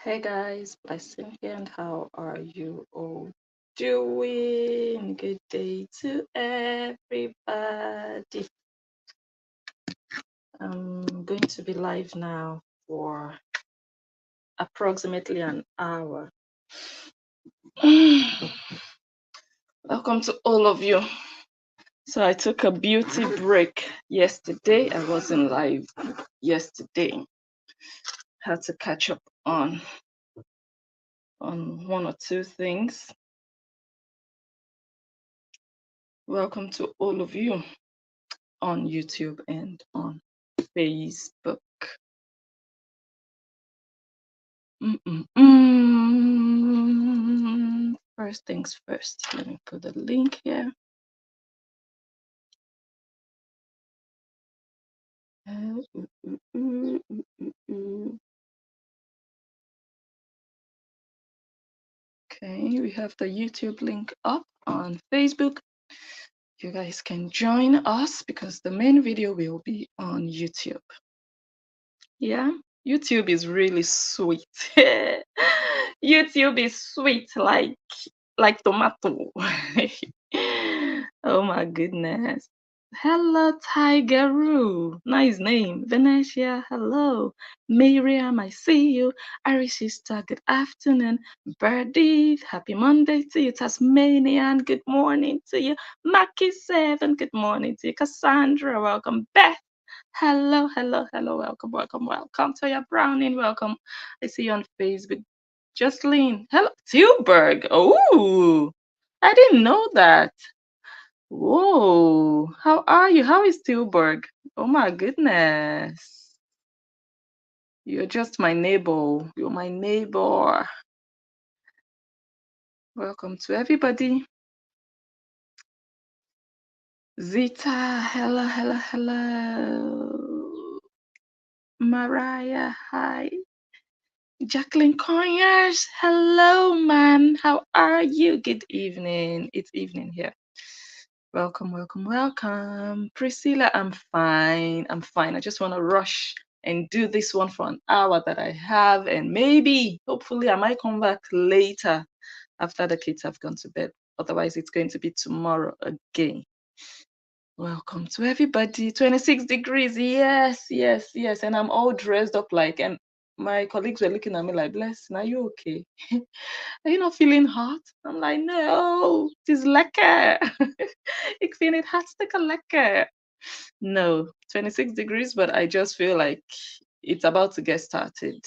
Hey guys, blessing here, and how are you all doing? Good day to everybody. I'm going to be live now for approximately an hour. Welcome to all of you. So I took a beauty break yesterday. I wasn't live yesterday. Had to catch up on one or two things. Welcome to all of you on YouTube and on Facebook. First things first, let me put the link here. Okay, we have the YouTube link up on Facebook. You guys can join us because the main video will be on YouTube. Yeah, YouTube is really sweet. YouTube is sweet like tomato. Oh my goodness. Hello, Tigeroo. Nice name. Venetia, hello. Miriam, I see you. Irish sister, good afternoon. Birdie, happy Monday to you. Tasmanian, good morning to you. Mackie7, good morning to you. Cassandra, welcome. Beth, hello, hello, hello. Welcome, welcome, welcome. Toya Browning, welcome. I see you on Facebook. Jocelyn, hello. Tilburg. Oh, I didn't know that. Whoa, how are you? How is Tilburg? Oh my goodness. You're just my neighbor. You're my neighbor. Welcome to everybody. Zita, hello, hello, hello. Mariah, hi. Jacqueline Conyers, hello, man. How are you? Good evening. It's evening here. Welcome, welcome, welcome. Priscilla, I'm fine. I'm fine. I just want to rush and do this one for an hour that I have, and maybe, hopefully, I might come back later after the kids have gone to bed. Otherwise, it's going to be tomorrow again. Welcome to everybody. 26 degrees. Yes, yes, yes. And I'm all dressed up and my colleagues were looking at me like, Bless, are you okay? Are you not feeling hot? I'm like, no, het is lekker. Ik vind het hartstikke lekker. No, 26 degrees, but I just feel like it's about to get started.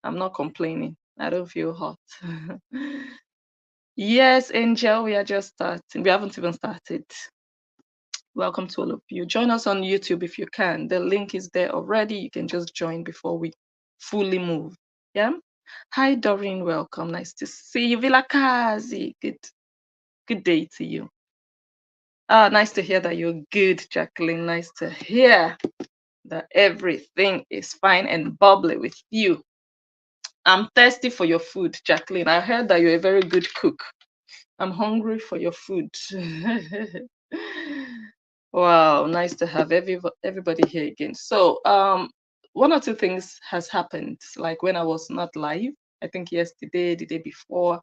I'm not complaining. I don't feel hot. Yes, Angel, we are just starting. We haven't even started. Welcome to all of you. Join us on YouTube if you can. The link is there already. You can just join before we fully move. Yeah. Hi, Doreen. Welcome. Nice to see you. Vilakazi. Good day to you. Nice to hear that you're good, Jacqueline. Nice to hear that everything is fine and bubbly with you. I'm thirsty for your food, Jacqueline. I heard that you're a very good cook. I'm hungry for your food. Wow, nice to have everybody here again. So, one or two things has happened. Like when I was not live, I think yesterday, the day before,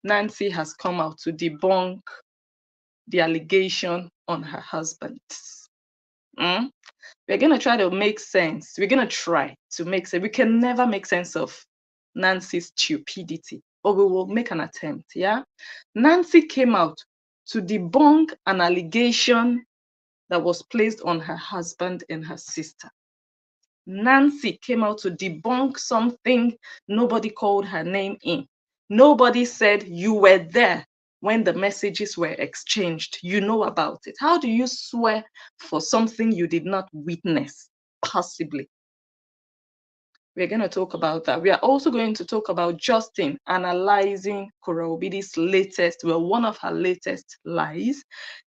Nancy has come out to debunk the allegation on her husband. We're gonna try to make sense. We're gonna try to make sense. We can never make sense of Nancy's stupidity, but we will make an attempt. Yeah, Nancy came out to debunk an allegation that was placed on her husband and her sister. Nancy came out to debunk something nobody called her name in. Nobody said you were there when the messages were exchanged. You know about it. How do you swear for something you did not witness? Possibly. We're going to talk about that. We are also going to talk about Justin analyzing Kora Obidi's one of her latest lies.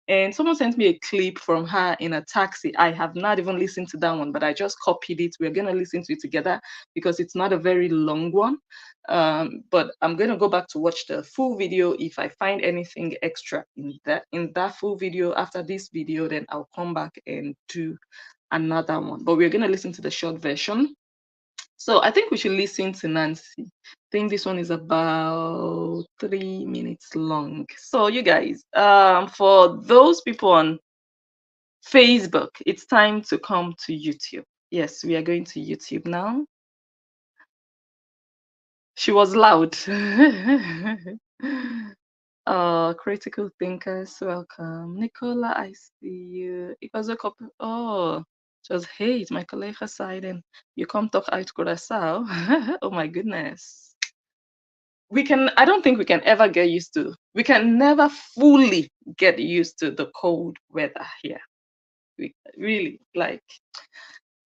And someone sent me a clip from her in a taxi. I have not even listened to that one, but I just copied it. We're going to listen to it together because it's not a very long one. But I'm going to go back to watch the full video. If I find anything extra in that full video after this video, then I'll come back and do another one. But we're going to listen to the short version. So I think we should listen to Nancy. I think this one is about 3 minutes long. So you guys, for those people on Facebook, it's time to come to YouTube. Yes, we are going to YouTube now. She was loud. Critical thinkers, welcome. Nicola, I see you. It was a couple. Oh, just hate my colleague side and you come talk out Curacao. Oh my goodness. I don't think we can ever get used to, we can never fully get used to the cold weather here. We really like,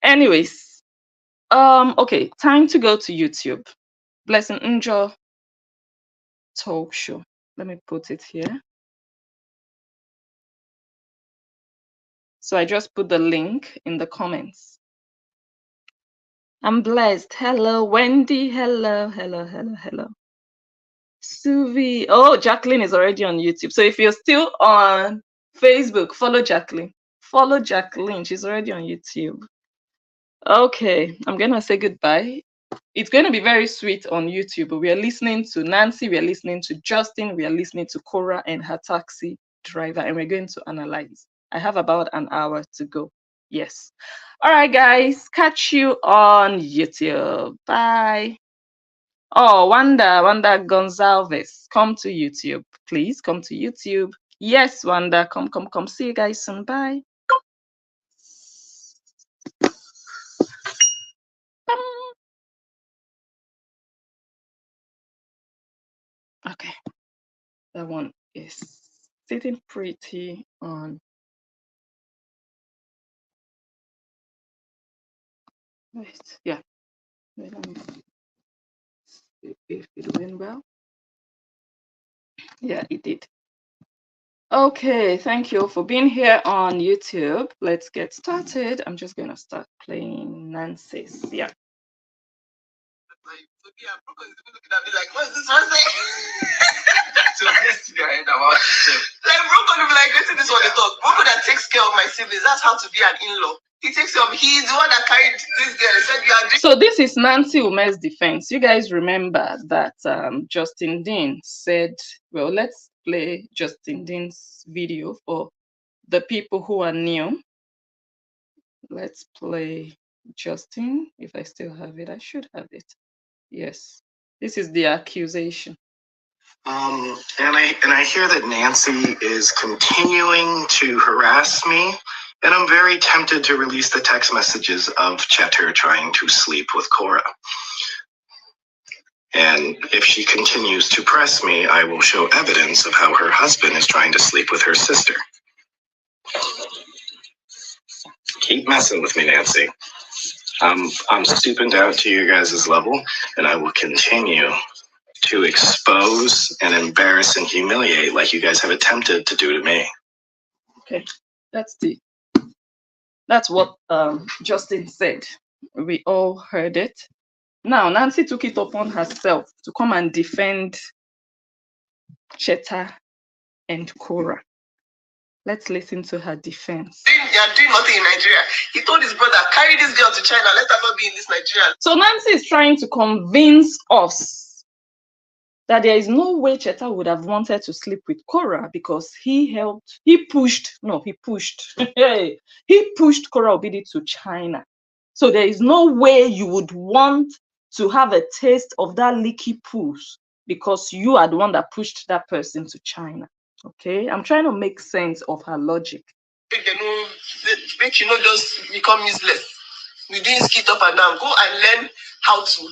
anyways, okay, time to go to YouTube. Blessing Njo talk show. Let me put it here. So I just put the link in the comments. I'm blessed. Hello, Wendy. Hello, hello, hello, hello. Suvi. Oh, Jacqueline is already on YouTube. So if you're still on Facebook, follow Jacqueline. Follow Jacqueline. She's already on YouTube. Okay, I'm going to say goodbye. It's going to be very sweet on YouTube. We are listening to Nancy. We are listening to Justin. We are listening to Korra and her taxi driver. And we're going to analyze. I have about an hour to go. Yes. All right, guys. Catch you on YouTube. Bye. Oh, Wanda Gonzalez. Come to YouTube. Please come to YouTube. Yes, Wanda. Come. See you guys soon. Bye. Okay. That one is sitting pretty on. Wait, yeah. Wait, let me see if it went well. Yeah, it did. Okay, thank you for being here on YouTube. Let's get started. I'm just gonna start playing Nancy's. Yeah. Like, what's this one say? So yesterday I heard about it. Like, bro gonna be like, listen, this one they talk. Bro that takes care of my siblings. That's how to be an in-law. He takes care of. He's the one that carried this girl. He said you are. So this is Nancy Umeh's defense. You guys remember that Justin Dean said, well, let's play Justin Dean's video for the people who are new. Let's play Justin. If I still have it, I should have it. Yes, this is the accusation. And I hear that Nancy is continuing to harass me, and I'm very tempted to release the text messages of Chetar trying to sleep with Korra. And if she continues to press me, I will show evidence of how her husband is trying to sleep with her sister. Keep messing with me, Nancy. I'm stooping down to you guys' level, and I will continue to expose and embarrass and humiliate like you guys have attempted to do to me. Okay, that's what Justin said. We all heard it. Now Nancy took it upon herself to come and defend Chetar and Korra. Let's listen to her defense. You're doing nothing in Nigeria. He told his brother, carry this girl to China, let her not be in this Nigeria. So Nancy is trying to convince us that there is no way Chetar would have wanted to sleep with Korra because he pushed Kora Obidi to China. So there is no way you would want to have a taste of that leaky poos because you are the one that pushed that person to China. Okay, I'm trying to make sense of her logic. Make you not just become useless. We didn't skip up and down. Go and learn how to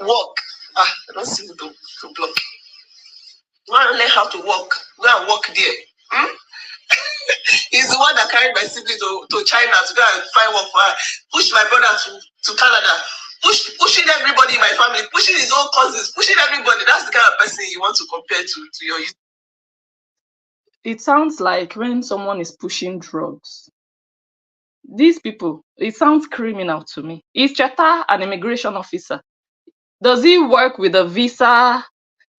walk. I don't see the block. Go and learn how to walk. Go and walk there. He's the one that carried my sibling to China to go and find work for her. Push my brother to Canada. Pushing everybody in my family, pushing his own cousins, pushing everybody. That's the kind of person you want to compare to your. It sounds like when someone is pushing drugs. These people, it sounds criminal to me. Is Chetar an immigration officer? Does he work with a visa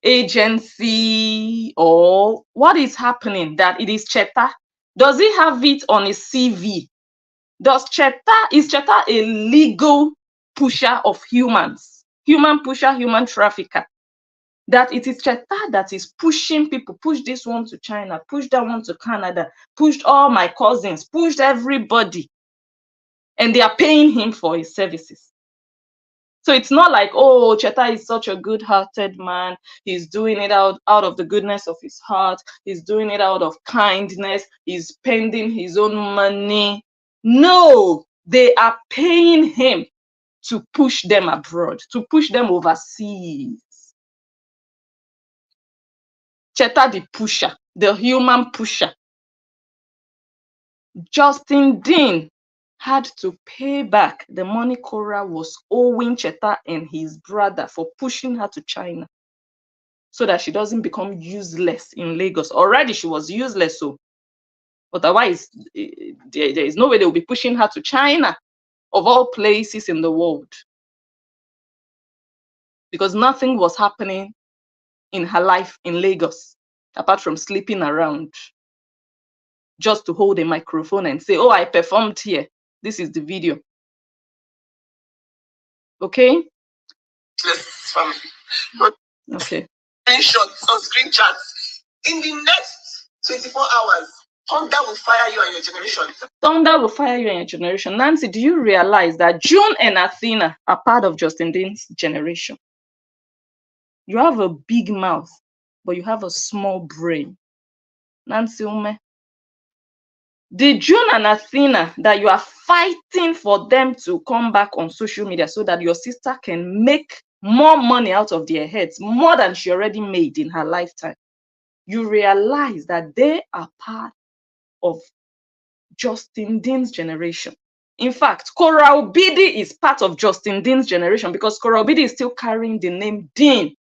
agency or what is happening that it is Chetar? Does he have it on his CV Is Cheta a legal pusher of humans? Human pusher, human trafficker? That it is Cheta that is pushing people, push this one to China, push that one to Canada, pushed all my cousins, pushed everybody. And they are paying him for his services. So it's not like, oh, Cheta is such a good-hearted man. He's doing it out of the goodness of his heart. He's doing it out of kindness. He's spending his own money. No, they are paying him to push them abroad, to push them overseas. Cheta the pusher, the human pusher. Justin Dean had to pay back the money Korra was owing Cheta and his brother for pushing her to China so that she doesn't become useless in Lagos. Already she was useless, so otherwise there is no way they will be pushing her to China, of all places in the world, because nothing was happening in her life in Lagos apart from sleeping around just to hold a microphone and say, oh, I performed here. This is the video. Okay? Okay. Screenshots or screenshots. In the next 24 hours, thunder will fire you and your generation. Thunder will fire you and your generation. Nancy, do you realize that June and Athena are part of Justin Dean's generation? You have a big mouth, but you have a small brain. Nancy Umeh. The June and Athena that you are fighting for them to come back on social media so that your sister can make more money out of their heads, more than she already made in her lifetime. You realize that they are part of Justin Dean's generation. In fact, Kora Obidi is part of Justin Dean's generation because Kora Obidi is still carrying the name Dean.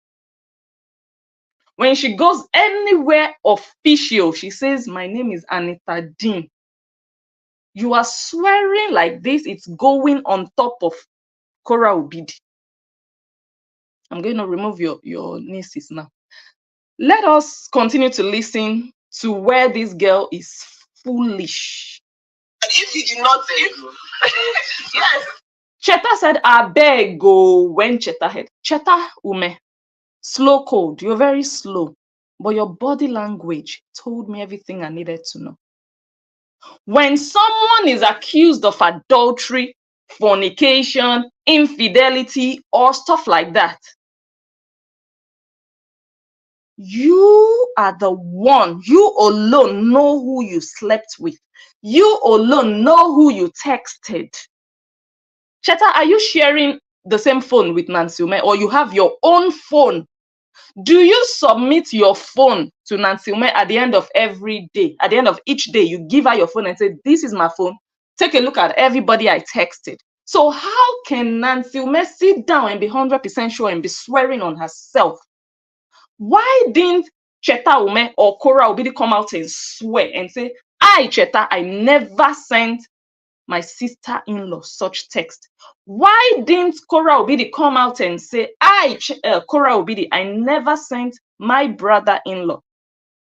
When she goes anywhere official, she says, my name is Anita Dean. You are swearing like this, it's going on top of Kora Obidi. I'm going to remove your nieces now. Let us continue to listen to where this girl is foolish. If you do not say, yes. Cheta said, I beg go when Cheta head. Cheta Umeh, slow code. You're very slow, but your body language told me everything I needed to know. When someone is accused of adultery, fornication, infidelity, or stuff like that, you are the one, you alone know who you slept with. You alone know who you texted. Cheta, are you sharing the same phone with Nancy Umeh, or you have your own phone? Do you submit your phone to Nancy Umeh at the end of every day? At the end of each day, you give her your phone and say, this is my phone. Take a look at everybody I texted. So how can Nancy Umeh sit down and be 100% sure and be swearing on herself? Why didn't Cheta Umeh or Kora Obidi come out and swear and say, I, Cheta, I never sent my sister-in-law such text? Why didn't Kora Obidi come out and say, I, Kora Obidi, I never sent my brother-in-law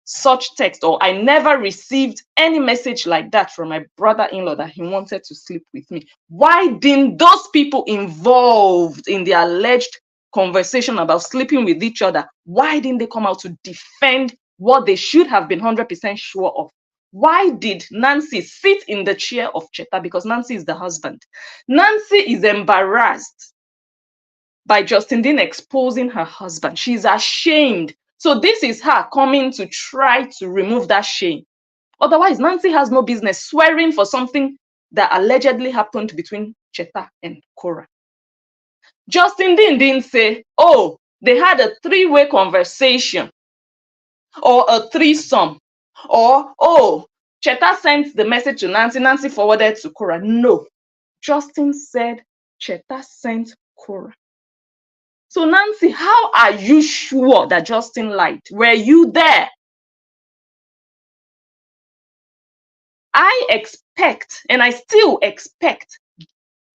such text, or I never received any message like that from my brother-in-law that he wanted to sleep with me? Why didn't those people involved in the alleged conversation about sleeping with each other, why didn't they come out to defend what they should have been 100% sure of? Why did Nancy sit in the chair of Cheta? Because Nancy is the husband. Nancy is embarrassed by Justin Dean exposing her husband. She's ashamed. So this is her coming to try to remove that shame. Otherwise, Nancy has no business swearing for something that allegedly happened between Cheta and Korra. Justin Dean didn't say, oh, they had a three-way conversation or a threesome, or, oh, Cheta sent the message to Nancy, Nancy forwarded to Korra. No, Justin said Cheta sent Korra. So Nancy, how are you sure that Justin lied? Were you there? I expect, and I still expect,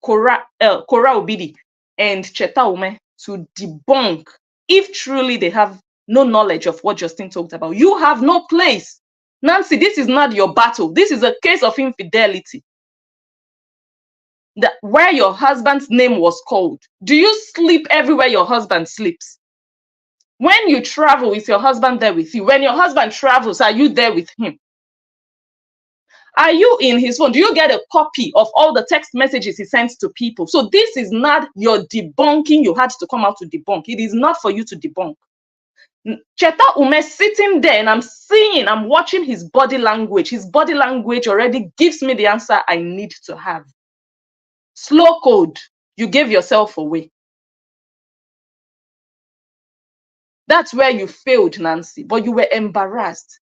Kora Obidi and Cheta Umeh to debunk if truly they have no knowledge of what Justin talked about. You have no place. Nancy, this is not your battle. This is a case of infidelity. where your husband's name was called? Do you sleep everywhere your husband sleeps? When you travel, is your husband there with you? When your husband travels, are you there with him? Are you in his phone? Do you get a copy of all the text messages he sends to people? So this is not your debunking you had to come out to debunk. It is not for you to debunk. Cheta Umeh sitting there and I'm watching his body language. His body language already gives me the answer I need to have. Slow code, you gave yourself away. That's where you failed, Nancy, but you were embarrassed.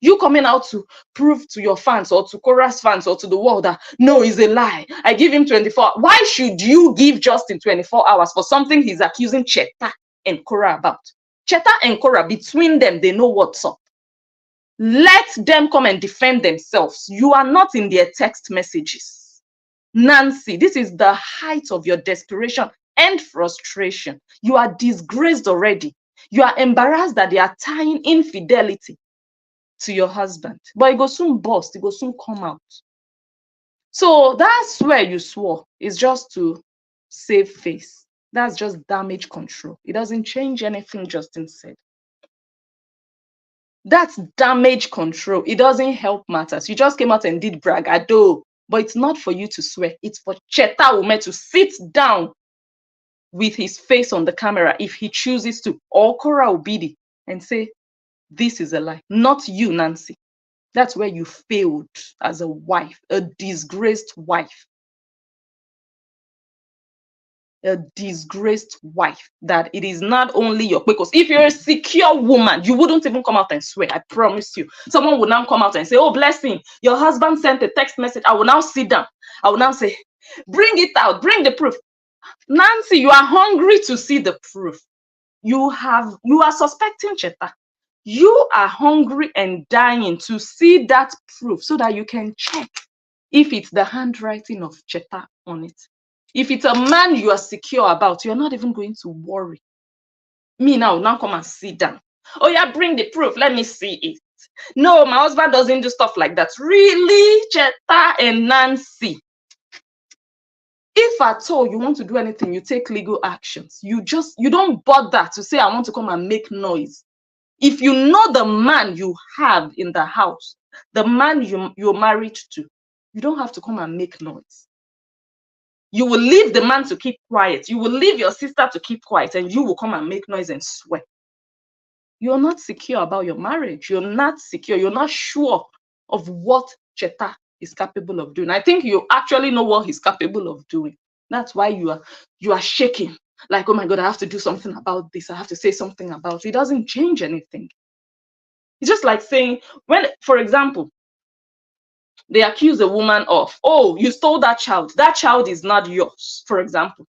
You coming out to prove to your fans or to Korra's fans or to the world that, no, it's a lie. I give him 24. Why should you give Justin 24 hours for something he's accusing Cheta and Kora about? Cheta and Korra, between them, they know what's up. Let them come and defend themselves. You are not in their text messages. Nancy, this is the height of your desperation and frustration. You are disgraced already. You are embarrassed that they are tying infidelity to your husband. But it will soon burst. It will soon come out. So that's where you swore. It's just to save face. That's just damage control. It doesn't change anything Justin said. That's damage control. It doesn't help matters. You just came out and did bragado. But it's not for you to swear. It's for Cheta Umeh to sit down with his face on the camera if he chooses to, or Kora Obidi, and say, this is a lie. Not you, Nancy. That's where you failed as a wife, a disgraced wife. A disgraced wife, that it is not only your, because if you're a secure woman, you wouldn't even come out and swear. I promise you. Someone would now come out and say, oh, blessing, your husband sent a text message. I will now sit down. I will now say, bring it out, bring the proof. Nancy, you are hungry to see the proof. You are suspecting Cheta. You are hungry and dying to see that proof so that you can check if it's the handwriting of Cheta on it. If it's a man you are secure about, you're not even going to worry. Me now come and sit down. Oh yeah, bring the proof. Let me see it. No, my husband doesn't do stuff like that. Really, Cheta and Nancy? If at all you want to do anything, you take legal actions. You don't bother to say, I want to come and make noise. If you know the man you have in the house, the man you're married to, you don't have to come and make noise. You will leave the man to keep quiet. You will leave your sister to keep quiet, and you will come and make noise and swear. You're not secure about your marriage. You're not secure. You're not sure of what Cheta is capable of doing. I think you actually know what he's capable of doing. That's why you are shaking. Like, oh my God, I have to do something about this. I have to say something about it. It doesn't change anything. It's just like saying, when, for example, they accuse a woman of, oh, you stole that child. That child is not yours, for example.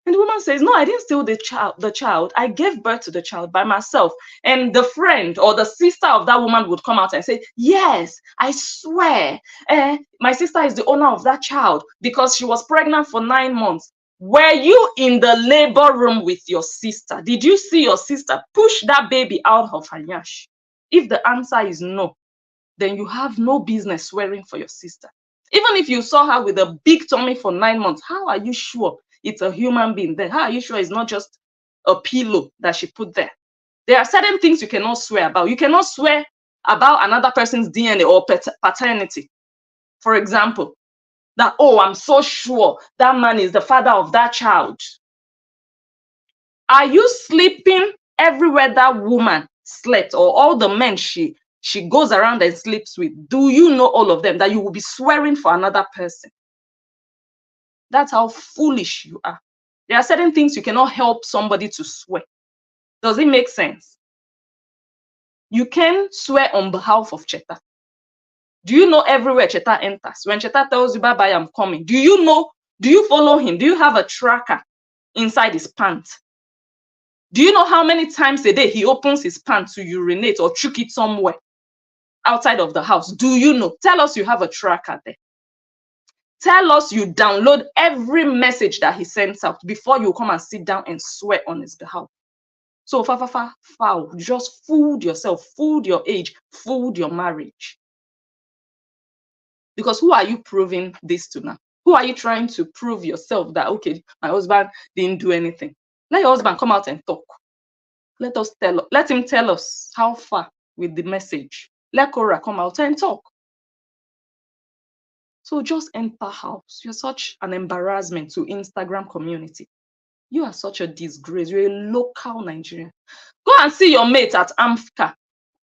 And the woman says, no, I didn't steal the child. I gave birth to the child by myself. And the friend or the sister of that woman would come out and say, yes, I swear, my sister is the owner of that child because she was pregnant for 9 months. Were you in the labor room with your sister? Did you see your sister push that baby out of her nyash? If the answer is no, then you have no business swearing for your sister. Even if you saw her with a big tummy for 9 months, how are you sure it's a human being there? How are you sure it's not just a pillow that she put there? There are certain things you cannot swear about. You cannot swear about another person's DNA or paternity. For example, that, oh, I'm so sure that man is the father of that child. Are you sleeping everywhere that woman slept, or all the men she goes around and sleeps with? Do you know all of them, that you will be swearing for another person? That's how foolish you are. There are certain things you cannot help somebody to swear. Does it make sense? You can swear on behalf of Cheta. Do you know everywhere Cheta enters? When Cheta tells you, bye-bye, I'm coming, do you know, do you follow him? Do you have a tracker inside his pants? Do you know how many times a day he opens his pants to urinate or chuck it somewhere outside of the house? Do you know? Tell us you have a tracker there. Tell us you download every message that he sends out before you come and sit down and swear on his behalf. So, foul, you just fooled yourself, fooled your age, fooled your marriage. Because who are you proving this to now? Who are you trying to prove yourself that, okay, my husband didn't do anything? Let your husband come out and talk. Let him tell us how far with the message. Let Korra come out and talk. So just enter house. You're such an embarrassment to Instagram community. You are such a disgrace. You're a local Nigerian. Go and see your mate at AMFCA.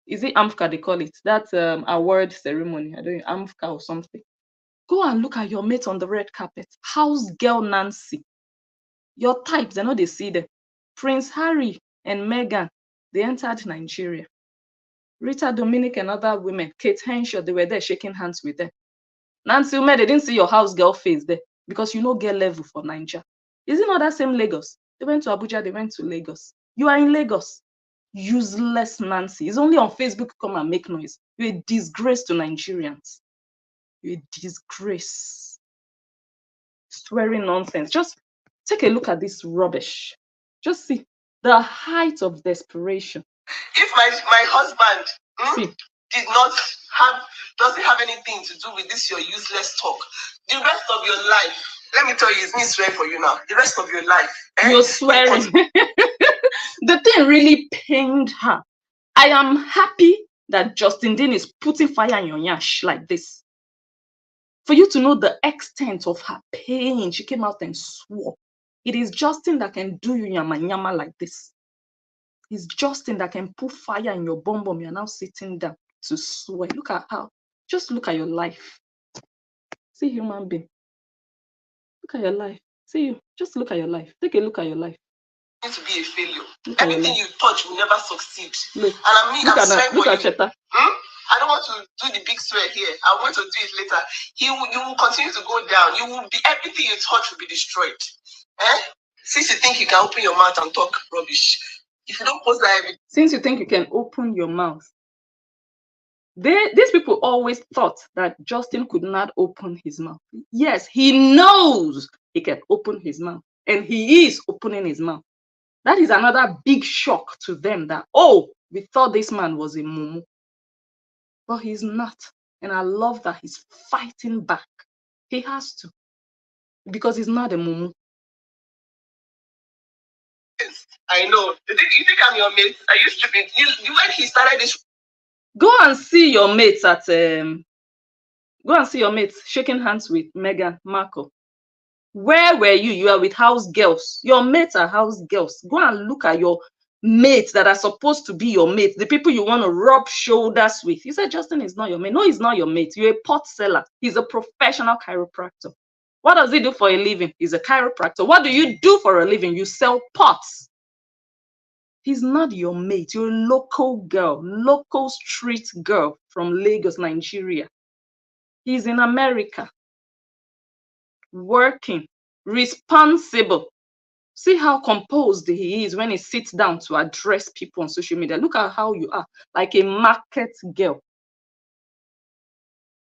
Is it AMFCA they call it? That award ceremony. I don't know, AMFCA or something. Go and look at your mate on the red carpet. House girl Nancy. Your types, I know they see them. Prince Harry and Meghan, they entered Nigeria. Rita Dominic and other women, Kate Henshaw, they were there shaking hands with them. Nancy Umeh, they didn't see your house girl face there because you know get level for Nigeria. Is it not that same Lagos? They went to Abuja, they went to Lagos. You are in Lagos. Useless Nancy. It's only on Facebook come and make noise. You're a disgrace to Nigerians. You're a disgrace. Swearing nonsense. Just take a look at this rubbish. Just see the height of desperation. If my husband doesn't have anything to do with this your useless talk, the rest of your life, let me tell you, it's me swearing for you now. The rest of your life, you're swearing. The thing really pained her. I am happy that Justin Dean is putting fire in your yash like this. For you to know the extent of her pain, she came out and swore. It is Justin that can do you yama yama like this. It's Justin that can put fire in your bum bum. You're now sitting down to swear. Look at how. Just look at your life. See, human being. Look at your life. See you. Just look at your life. Take a look at your life. To be a failure. Everything you touch will never succeed. Look. And I'm swearing for you. Cheta. I don't want to do the big swear here. I want to do it later. You will continue to go down. You will be, everything you touch will be destroyed. Since you think you can open your mouth and talk rubbish, if you don't post that evidence. Since you think you can open your mouth. These people always thought that Justin could not open his mouth. Yes, he knows he can open his mouth. And he is opening his mouth. That is another big shock to them that, oh, we thought this man was a mumu. But he's not. And I love that he's fighting back. He has to. Because he's not a mumu. Yes, I know. You think I'm your mate? Are you stupid? When he started this. Go and see your mates at go and see your mates shaking hands with Meghan Markle. Where were you? You are with house girls. Your mates are house girls. Go and look at your mates that are supposed to be your mates, the people you want to rub shoulders with. You said Justin is not your mate. No, he's not your mate. You're a pot seller. He's a professional chiropractor. What does he do for a living? He's a chiropractor. What do you do for a living? You sell pots. He's not your mate. You're a local girl, local street girl from Lagos, Nigeria. He's in America, working, responsible. See how composed he is when he sits down to address people on social media. Look at how you are, like a market girl.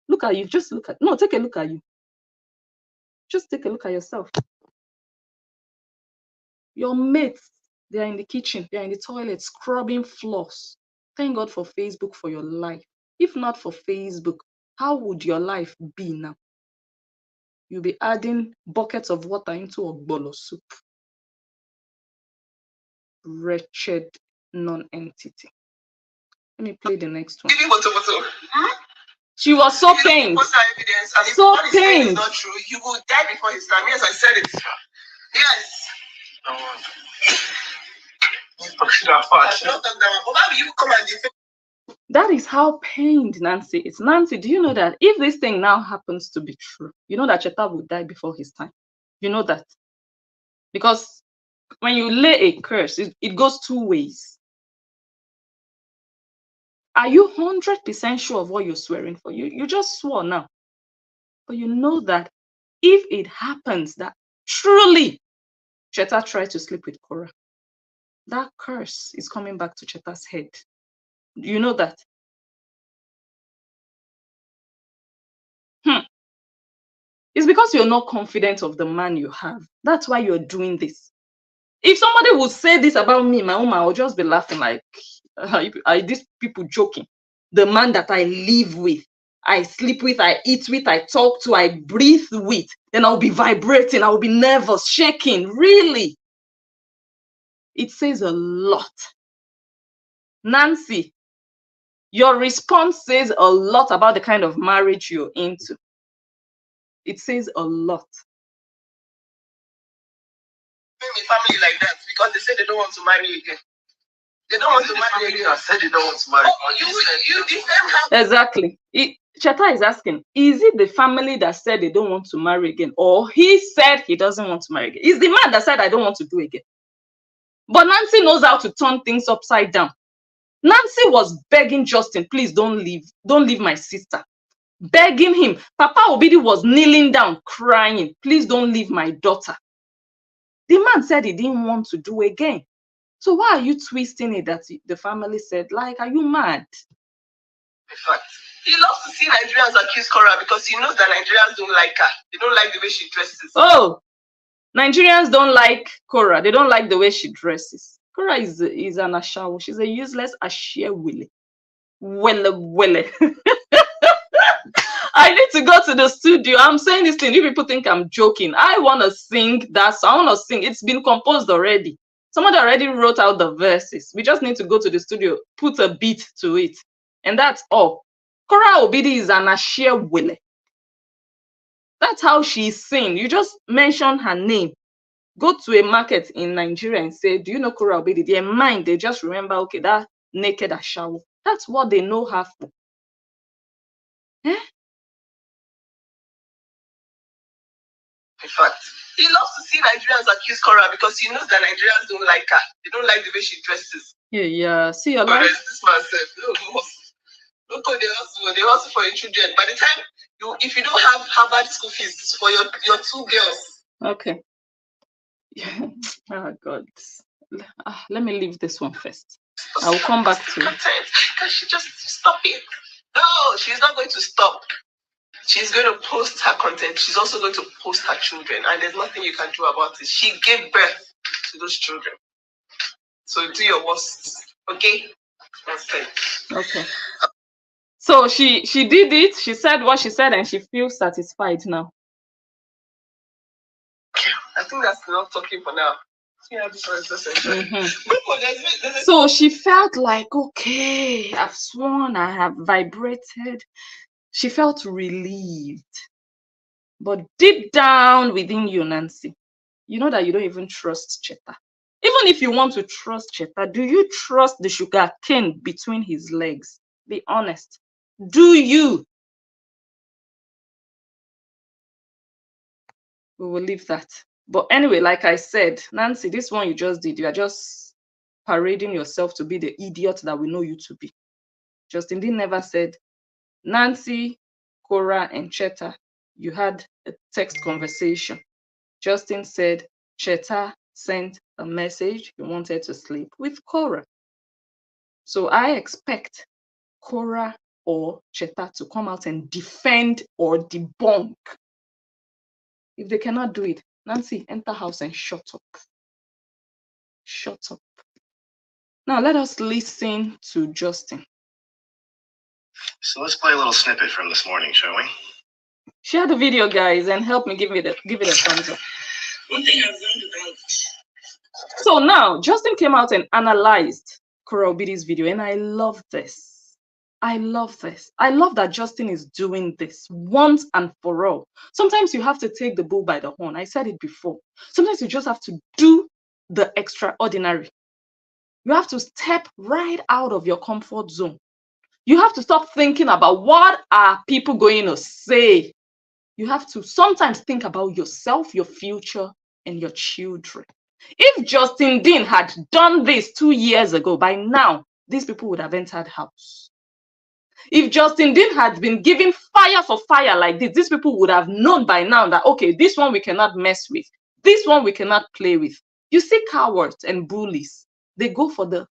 Look at you. Just look at, no, take a look at you. Just take a look at yourself. Your mates, they are in the kitchen, they are in the toilet, scrubbing floors. Thank God for Facebook for your life. If not for Facebook, how would your life be now? You'll be adding buckets of water into ogbolo soup. Wretched non-entity. Let me play the next one. She was so pained. So pained. Not true. You will die before his time. Yes, I said it. Yes. That is how pained Nancy is. Nancy, do you know that if this thing now happens to be true, you know that Cheta will die before his time? You know that? Because when you lay a curse, it goes two ways. Are you 100% sure of what you're swearing for? You just swore now. But you know that if it happens that truly Cheta tried to sleep with Korra, that curse is coming back to Cheta's head. You know that? It's because you're not confident of the man you have. That's why you're doing this. If somebody would say this about me, my own, I would just be laughing like, are these people joking? The man that I live with, I sleep with, I eat with, I talk to, I breathe with, then I'll be vibrating, I'll be nervous, shaking. Really? It says a lot. Nancy, your response says a lot about the kind of marriage you're into. It says a lot. A family like that because they say they don't want to marry again. They don't want to marry again. I said they don't want to marry. Exactly. Cheta is asking, is it the family that said they don't want to marry again? Or he said he doesn't want to marry again? It's the man that said, I don't want to do again. But Nancy knows how to turn things upside down. Nancy was begging Justin, please don't leave my sister. Begging him. Papa Obidi was kneeling down, crying, please don't leave my daughter. The man said he didn't want to do again. So why are you twisting it that the family said, like, are you mad? In fact, he loves to see Nigerians accuse Korra because he knows that Nigerians don't like her. They don't like the way she dresses. Oh, Nigerians don't like Korra. They don't like the way she dresses. Korra is an ashawo. She's a useless ashewile. Welle. I need to go to the studio. I'm saying this thing. You people think I'm joking. I want to sing that song. I want to sing. It's been composed already. Somebody already wrote out the verses. We just need to go to the studio, put a beat to it. And that's all. Kora Obidi is an ashewile. That's how she's seen. You just mention her name. Go to a market in Nigeria and say, do you know Kora Obidi? Their mind, they just remember, okay, that naked ashawo. That's what they know her for. Eh? In fact, he loves to see Nigerians accuse Korra because he knows that Nigerians don't like her. They don't like the way she dresses. Yeah. See your life. This man said, look, they hustle for your children. By the time if you don't have Harvard school fees for your two girls. Okay. Oh God. Let me leave this one first. I will come back to it. Can she just stop it? No, she's not going to stop. She's going to post her content. She's also going to post her children. And there's nothing you can do about it. She gave birth to those children. So do your worst. Okay? That's it. Okay. So she did it. She said what she said and she feels satisfied now. I think that's enough talking for now. Yeah, this one is just So she felt like, okay, I've sworn, I have vibrated. She felt relieved. But deep down within you, Nancy, you know that you don't even trust Cheta. Even if you want to trust Cheta, do you trust the sugar cane between his legs? Be honest. Do you? We will leave that. But anyway, like I said, Nancy, this one you just did, you are just parading yourself to be the idiot that we know you to be. Justin Dean never said, Nancy, Korra, and Cheta, you had a text conversation. Justin said, Cheta sent a message he wanted to sleep with Korra. So I expect Korra or Cheta to come out and defend or debunk. If they cannot do it, Nancy, enter house and shut up. Shut up. Now let us listen to Justin. So let's play a little snippet from this morning, shall we? Share the video, guys, and help me give it a thumbs up. One thing I've learned about. So now Justin came out and analyzed Kora Obidi's video, and I love this. I love this. I love that Justin is doing this once and for all. Sometimes you have to take the bull by the horn. I said it before. Sometimes you just have to do the extraordinary. You have to step right out of your comfort zone. You have to stop thinking about what are people going to say. You have to sometimes think about yourself, your future, and your children. If Justin Dean had done this 2 years ago, by now, these people would have entered house. If Justin Dean had been given fire for fire like this, these people would have known by now that, okay, this one we cannot mess with. This one we cannot play with. You see cowards and bullies, they go for the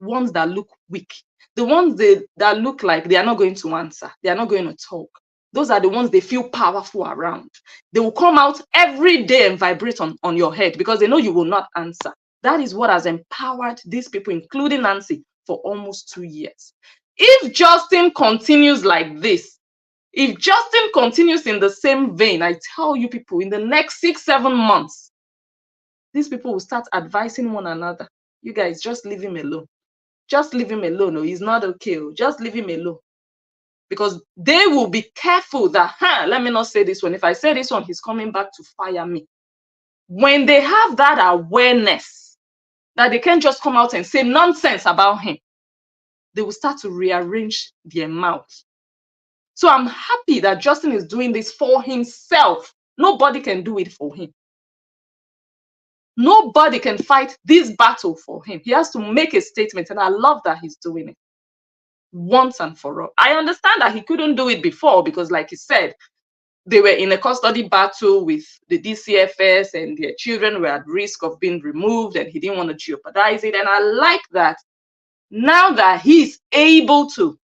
ones that look weak. The ones that look like they are not going to answer. They are not going to talk. Those are the ones they feel powerful around. They will come out every day and vibrate on your head because they know you will not answer. That is what has empowered these people, including Nancy, for almost 2 years. If Justin continues like this, If Justin continues in the same vein, I tell you people, in the next 6-7 months, these people will start advising one another. You guys, just leave him alone. Just leave him alone. Oh, he's not okay. Oh, just leave him alone. Because they will be careful that, let me not say this one. If I say this one, he's coming back to fire me. When they have that awareness that they can't just come out and say nonsense about him, they will start to rearrange their mouths. So I'm happy that Justin is doing this for himself. Nobody can do it for him. Nobody can fight this battle for him. He has to make a statement, and I love that he's doing it once and for all. I understand that he couldn't do it before because, like he said, they were in a custody battle with the DCFS and their children were at risk of being removed, and he didn't want to jeopardize it. And I like that now that he's able to,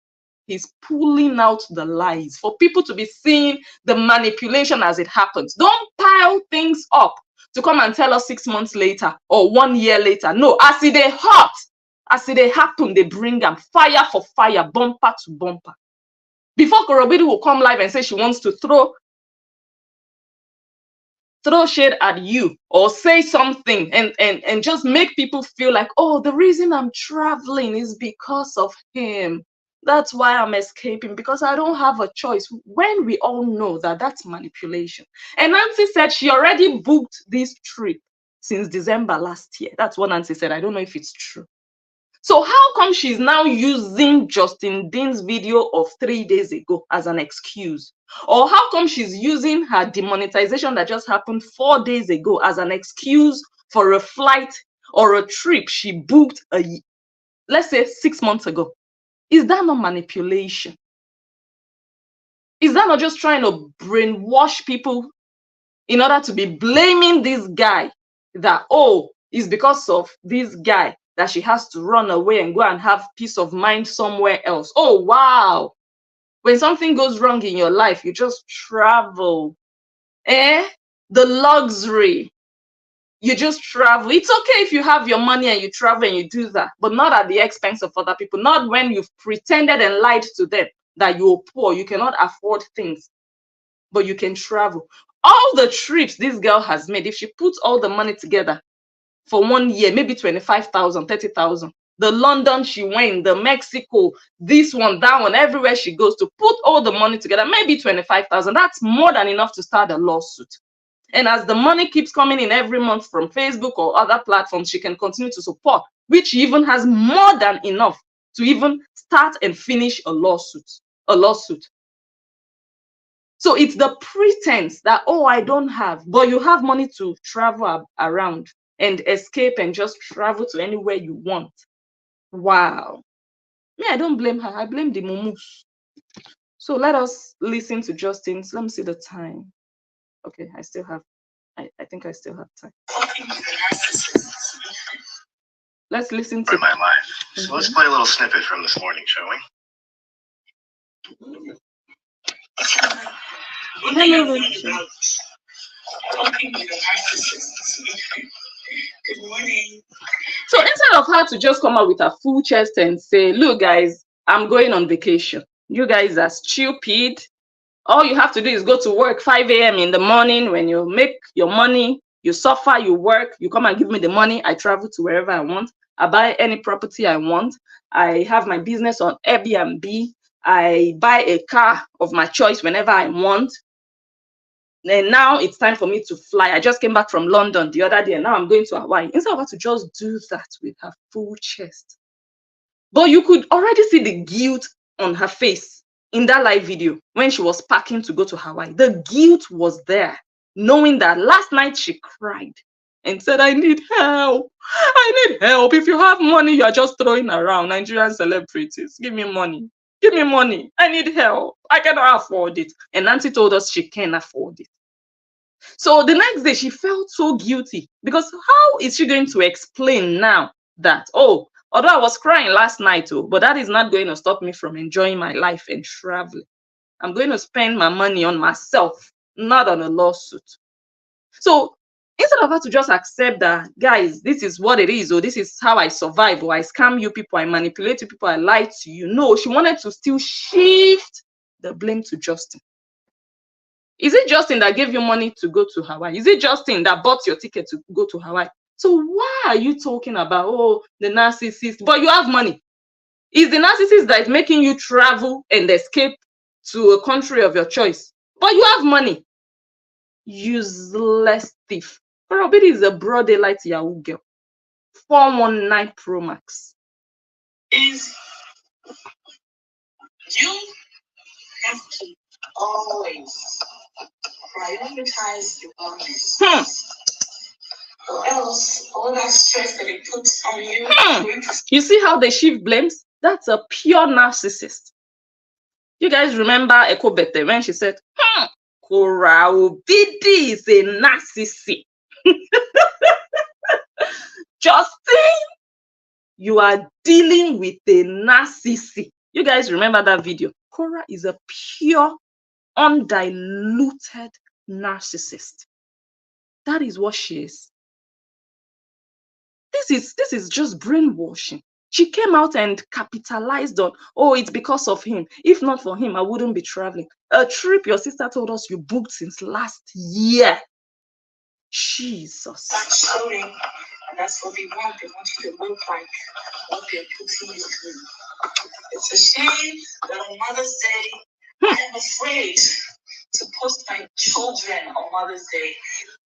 he's pulling out the lies for people to be seeing the manipulation as it happens. Don't pile things up to come and tell us 6 months later or 1 year later. No, as it hot, as it happen, they bring them fire for fire, bumper to bumper. Before Kora Obidi will come live and say she wants to throw shade at you or say something and just make people feel like, oh, the reason I'm traveling is because of him. That's why I'm escaping, because I don't have a choice. When we all know that that's manipulation. And Nancy said she already booked this trip since December last year. That's what Nancy said. I don't know if it's true. So how come she's now using Justin Dean's video of 3 days ago as an excuse? Or how come she's using her demonetization that just happened 4 days ago as an excuse for a flight or a trip she booked, let's say 6 months ago? Is that not manipulation? Is that not just trying to brainwash people in order to be blaming this guy that, oh, it's because of this guy that she has to run away and go and have peace of mind somewhere else? Oh, wow. When something goes wrong in your life, you just travel. The luxury. You just travel. It's okay if you have your money and you travel and you do that, but not at the expense of other people. Not when you've pretended and lied to them that you're poor, you cannot afford things, but you can travel. All the trips this girl has made, if she puts all the money together for 1 year, maybe 25,000, 30,000. The London she went, the Mexico, this one, that one, everywhere she goes, to put all the money together, maybe 25,000. That's more than enough to start a lawsuit. And as the money keeps coming in every month from Facebook or other platforms, she can continue to support, which even has more than enough to even start and finish a lawsuit. So it's the pretense that, oh, I don't have, but you have money to travel around and escape and just travel to anywhere you want. Wow. Me, I don't blame her. I blame the mumus. So let us listen to Justin's. Let me see the time. Okay, I think I still have time. Let's listen to my life. So let's play a little snippet from this morning, shall we? Good morning. So instead of her to just come out with a full chest and say, look, guys, I'm going on vacation. You guys are stupid. All you have to do is go to work 5 a.m. in the morning. When you make your money, you suffer, you work, you come and give me the money. I travel to wherever I want. I buy any property I want. I have my business on Airbnb. I buy a car of my choice whenever I want. And now it's time for me to fly. I just came back from London the other day, and now I'm going to Hawaii. Instead of her to just do that with her full chest. But you could already see the guilt on her face in that live video when she was packing to go to Hawaii. The guilt was there, knowing that last night she cried and said, I need help. I need help. If you have money, you are just throwing around. Nigerian celebrities, give me money. Give me money. I need help. I cannot afford it. And Nancy told us she can afford it. So the next day, she felt so guilty, because how is she going to explain now that, oh, although I was crying last night, but that is not going to stop me from enjoying my life and traveling. I'm going to spend my money on myself, not on a lawsuit. So instead of her to just accept that, guys, this is what it is, or this is how I survive, or I scam you people, I manipulate you people, I lie to you. No, she wanted to still shift the blame to Justin. Is it Justin that gave you money to go to Hawaii? Is it Justin that bought your ticket to go to Hawaii? So why are you talking about, oh, the narcissist? But you have money. Is the narcissist that is making you travel and escape to a country of your choice? But you have money. Useless thief. Kora Obidi is a broad daylight Yahoo girl. 419 Pro Max. Is you have to always prioritize your obidis. Or else all that stress that it puts on you. You see how they shift blames? That's a pure narcissist. You guys remember Ekobete when she said, Kora Obidi is a narcissist. Justin, you are dealing with a narcissist. You guys remember that video? Korra is a pure, undiluted narcissist. That is what she is. This is just brainwashing. She came out and capitalized on, oh, it's because of him. If not for him, I wouldn't be traveling. A trip your sister told us you booked since last year. Jesus. That's showing, and that's what they want. They want you to look like what they're putting you through. It's a shame that on Mother's Day, I'm afraid to post my children on Mother's Day.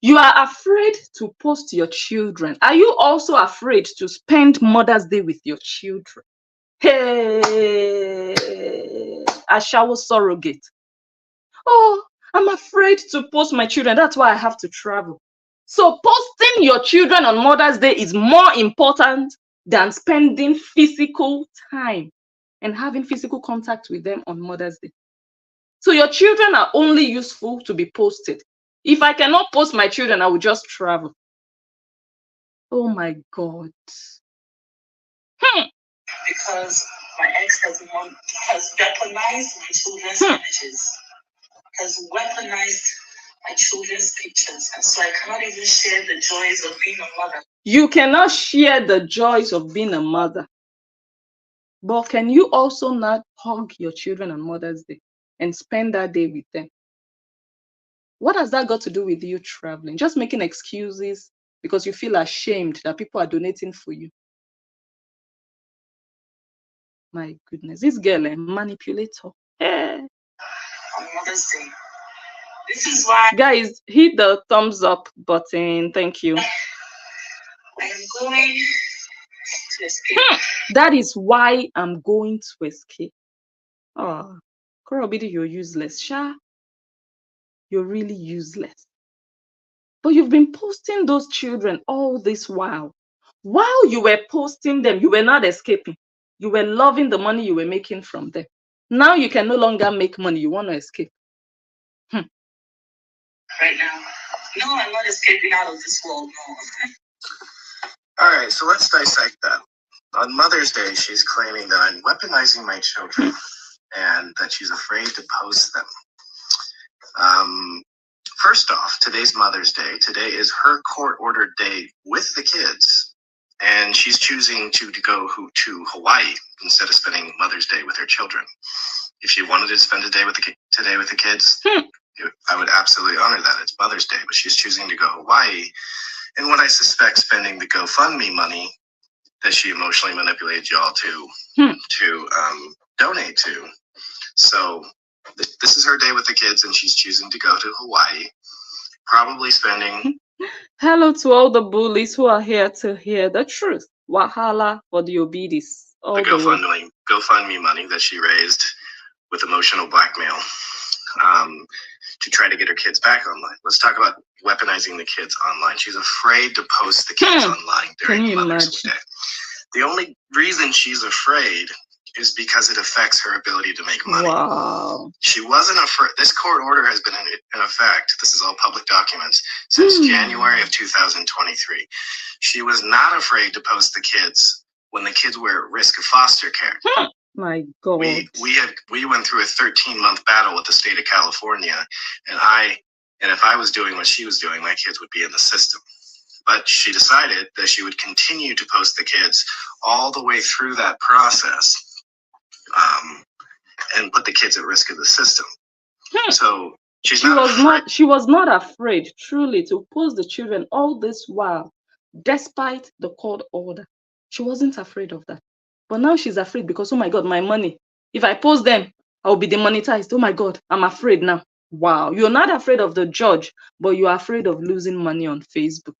You are afraid to post your children. Are you also afraid to spend Mother's Day with your children? Hey, a shower surrogate. Oh, I'm afraid to post my children. That's why I have to travel. So posting your children on Mother's Day is more important than spending physical time and having physical contact with them on Mother's Day. So your children are only useful to be posted. If I cannot post my children, I will just travel. Oh my God. Because my ex has weaponized my children's images, has weaponized my children's pictures, and so I cannot even share the joys of being a mother. You cannot share the joys of being a mother. But can you also not hug your children on Mother's Day and spend that day with them? What has that got to do with you traveling? Just making excuses because you feel ashamed that people are donating for you. My goodness, this girl is a manipulator. Yeah. On Mother's Day. This is why, guys, hit the thumbs up button. Thank you. I am going to escape. That is why I'm going to escape. Oh, Kora Obidi, you're useless. Sha, you're really useless. But you've been posting those children all this while. While you were posting them, you were not escaping. You were loving the money you were making from them. Now you can no longer make money. You want to escape. Right now. No, I'm not escaping out of this world. No. All right, so let's dissect that. On Mother's Day, she's claiming that I'm weaponizing my children and that she's afraid to post them. First off, today's Mother's Day. Today is her court-ordered day with the kids, and she's choosing to go to Hawaii instead of spending Mother's Day with her children. If she wanted to spend a day today with the kids, I would absolutely honor that. It's Mother's Day, but she's choosing to go Hawaii. And what I suspect spending the GoFundMe money that she emotionally manipulated y'all to donate to. So this is her day with the kids, and she's choosing to go to Hawaii, probably spending. Hello to all the bullies who are here to hear the truth. Wahala for the obidis. The GoFundMe money that she raised with emotional blackmail to try to get her kids back online. Let's talk about weaponizing the kids online. She's afraid to post the kids online during Mother's Day. The only reason she's afraid is because it affects her ability to make money. Wow. She wasn't afraid. This court order has been in effect. This is all public documents since January of 2023. She was not afraid to post the kids when the kids were at risk of foster care. My God. We went through a 13-month battle with the state of California, and if I was doing what she was doing, my kids would be in the system. But she decided that she would continue to post the kids all the way through that process. and put the kids at risk of the system. So she was not afraid truly to post the children all this while, despite the court order. She wasn't afraid of that. But now she's afraid because, oh my God, my money. If I post them, I'll be demonetized. Oh my God, I'm afraid now. Wow, you're not afraid of the judge, but you're afraid of losing money on Facebook.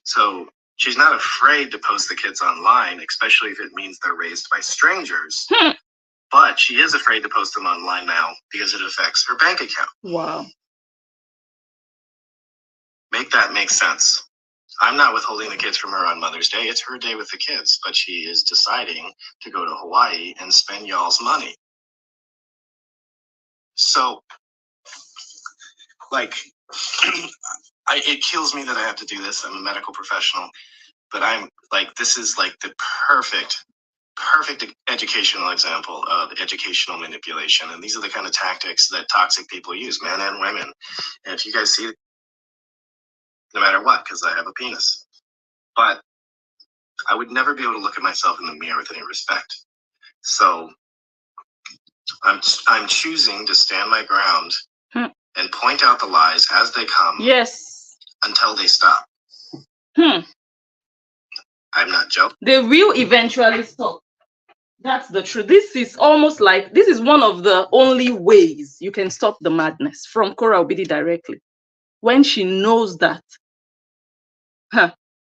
So she's not afraid to post the kids online, especially if it means they're raised by strangers. But she is afraid to post them online now because it affects her bank account. Wow. Make that make sense. I'm not withholding the kids from her on Mother's Day. It's her day with the kids, but she is deciding to go to Hawaii and spend y'all's money. So, like, it kills me that I have to do this. I'm a medical professional, but I'm like, this is like the perfect educational example of educational manipulation. And these are the kind of tactics that toxic people use, men and women. And if you guys see it, no matter what, because I have a penis, but I would never be able to look at myself in the mirror with any respect. So I'm choosing to stand my ground and point out the lies as they come. Yes. Until they stop. I'm not joking. They will eventually stop. That's the truth. This is almost like, this is one of the only ways you can stop the madness, from Kora Obidi directly. When she knows that,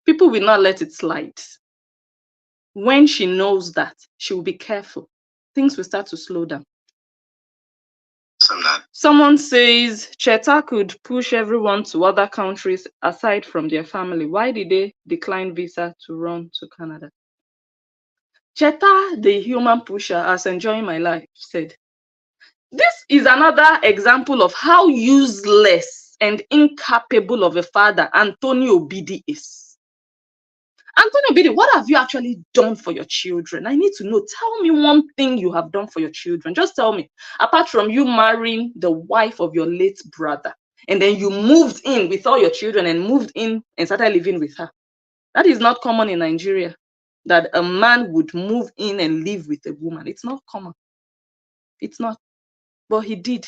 people will not let it slide. When she knows that, she will be careful. Things will start to slow down. Someone says Cheta could push everyone to other countries aside from their family. Why did they decline visa to run to Canada? Cheta, the human pusher, as enjoying my life, said, this is another example of how useless and incapable of a father Antonio Obidi is. Antonio Obidi, what have you actually done for your children? I need to know. Tell me one thing you have done for your children. Just tell me. Apart from you marrying the wife of your late brother, and then you moved in with all your children and moved in and started living with her. That is not common in Nigeria, that a man would move in and live with a woman. It's not common. It's not. But he did.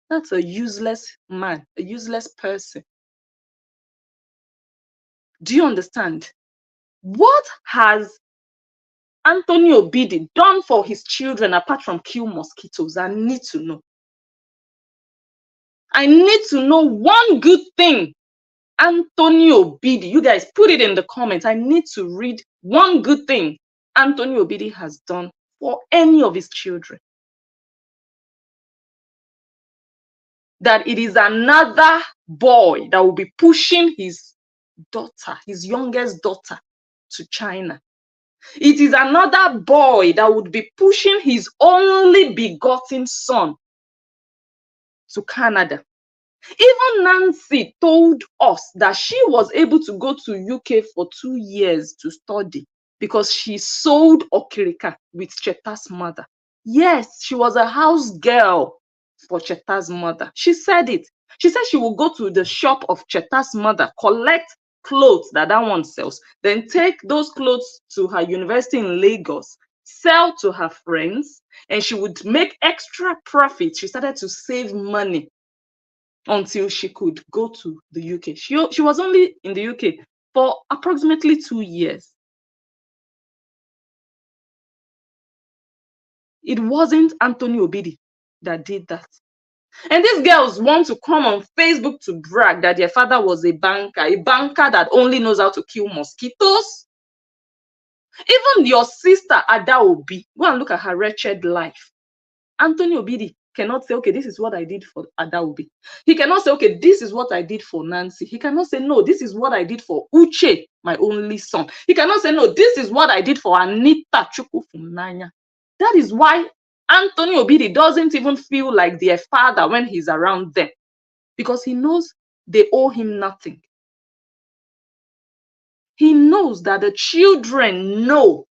That's a useless man, a useless person. Do you understand? What has Antonio Obidi done for his children apart from kill mosquitoes? I need to know. I need to know one good thing Antonio Obidi, you guys put it in the comments. I need to read one good thing Antonio Obidi has done for any of his children. That it is another boy that will be pushing his daughter, his youngest daughter, to China. It is another boy that would be pushing his only begotten son to Canada. Even Nancy told us that she was able to go to UK for 2 years to study because she sold okirika with Cheta's mother. Yes, she was a house girl for Cheta's mother. She said it. She said she will go to the shop of Cheta's mother, collect clothes that one sells, then take those clothes to her university in Lagos, sell to her friends, and she would make extra profit. She started to save money until she could go to the UK. She was only in the UK for approximately 2 years. It wasn't Antonio Obidi that did that. And these girls want to come on Facebook to brag that their father was a banker that only knows how to kill mosquitoes. Even your sister Ada Obi, go and look at her wretched life. Antonio Obidi cannot say, okay, this is what I did for Ada Obi. He cannot say, okay, this is what I did for Nancy. He cannot say, no, this is what I did for Uche, my only son. He cannot say, no, this is what I did for Anita Chukwufunanya. That is why Antonio Obidi doesn't even feel like their father when he's around them, because he knows they owe him nothing. He knows that the children know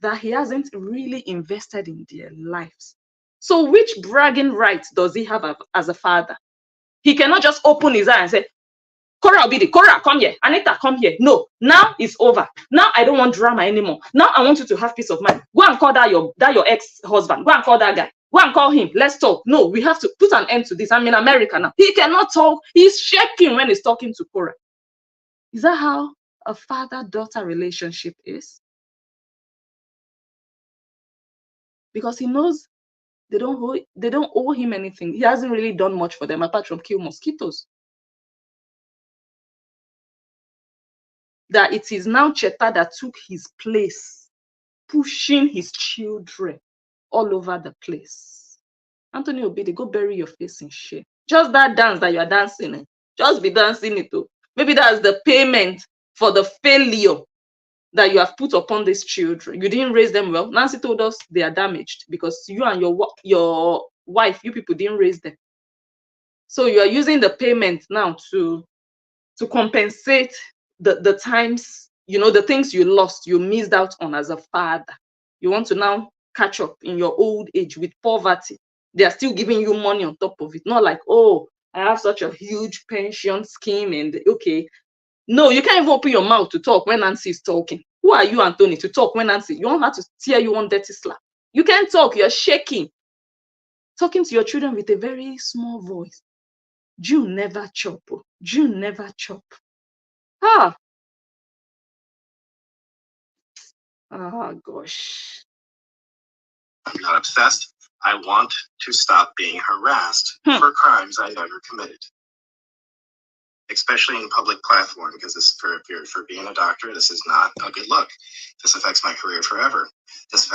that he hasn't really invested in their lives. So which bragging rights does he have as a father? He cannot just open his eye and say, Kora Obidi, Korra, come here. Anita, come here. No, now it's over. Now I don't want drama anymore. Now I want you to have peace of mind. Go and call that your ex-husband. Go and call that guy. Go and call him. Let's talk. No, we have to put an end to this. I'm in America now. He cannot talk. He's shaking when he's talking to Korra. Is that how a father-daughter relationship is? Because he knows they don't owe him anything. He hasn't really done much for them apart from kill mosquitoes. That it is now Cheta that took his place, pushing his children all over the place. Anthony Obidi, go bury your face in shame. Just that dance that you are dancing, just be dancing it too. Maybe that's the payment for the failure that you have put upon these children. You didn't raise them well. Nancy told us they are damaged because you and your wife, you people didn't raise them. So you are using the payment now to compensate the times, the things you lost, you missed out on as a father. You want to now catch up in your old age with poverty. They are still giving you money on top of it. Not like, oh, I have such a huge pension scheme and okay. No, you can't even open your mouth to talk when Nancy is talking. Who are you, Anthony, to talk when Nancy? You don't have to tear you one dirty slap. You can't talk. You're shaking. Talking to your children with a very small voice. June never chop. June never chop. Ah, gosh. I'm not obsessed. I want to stop being harassed for crimes I never committed. Especially in public platform, because this for being a doctor, this is not a good look. This affects my career forever. This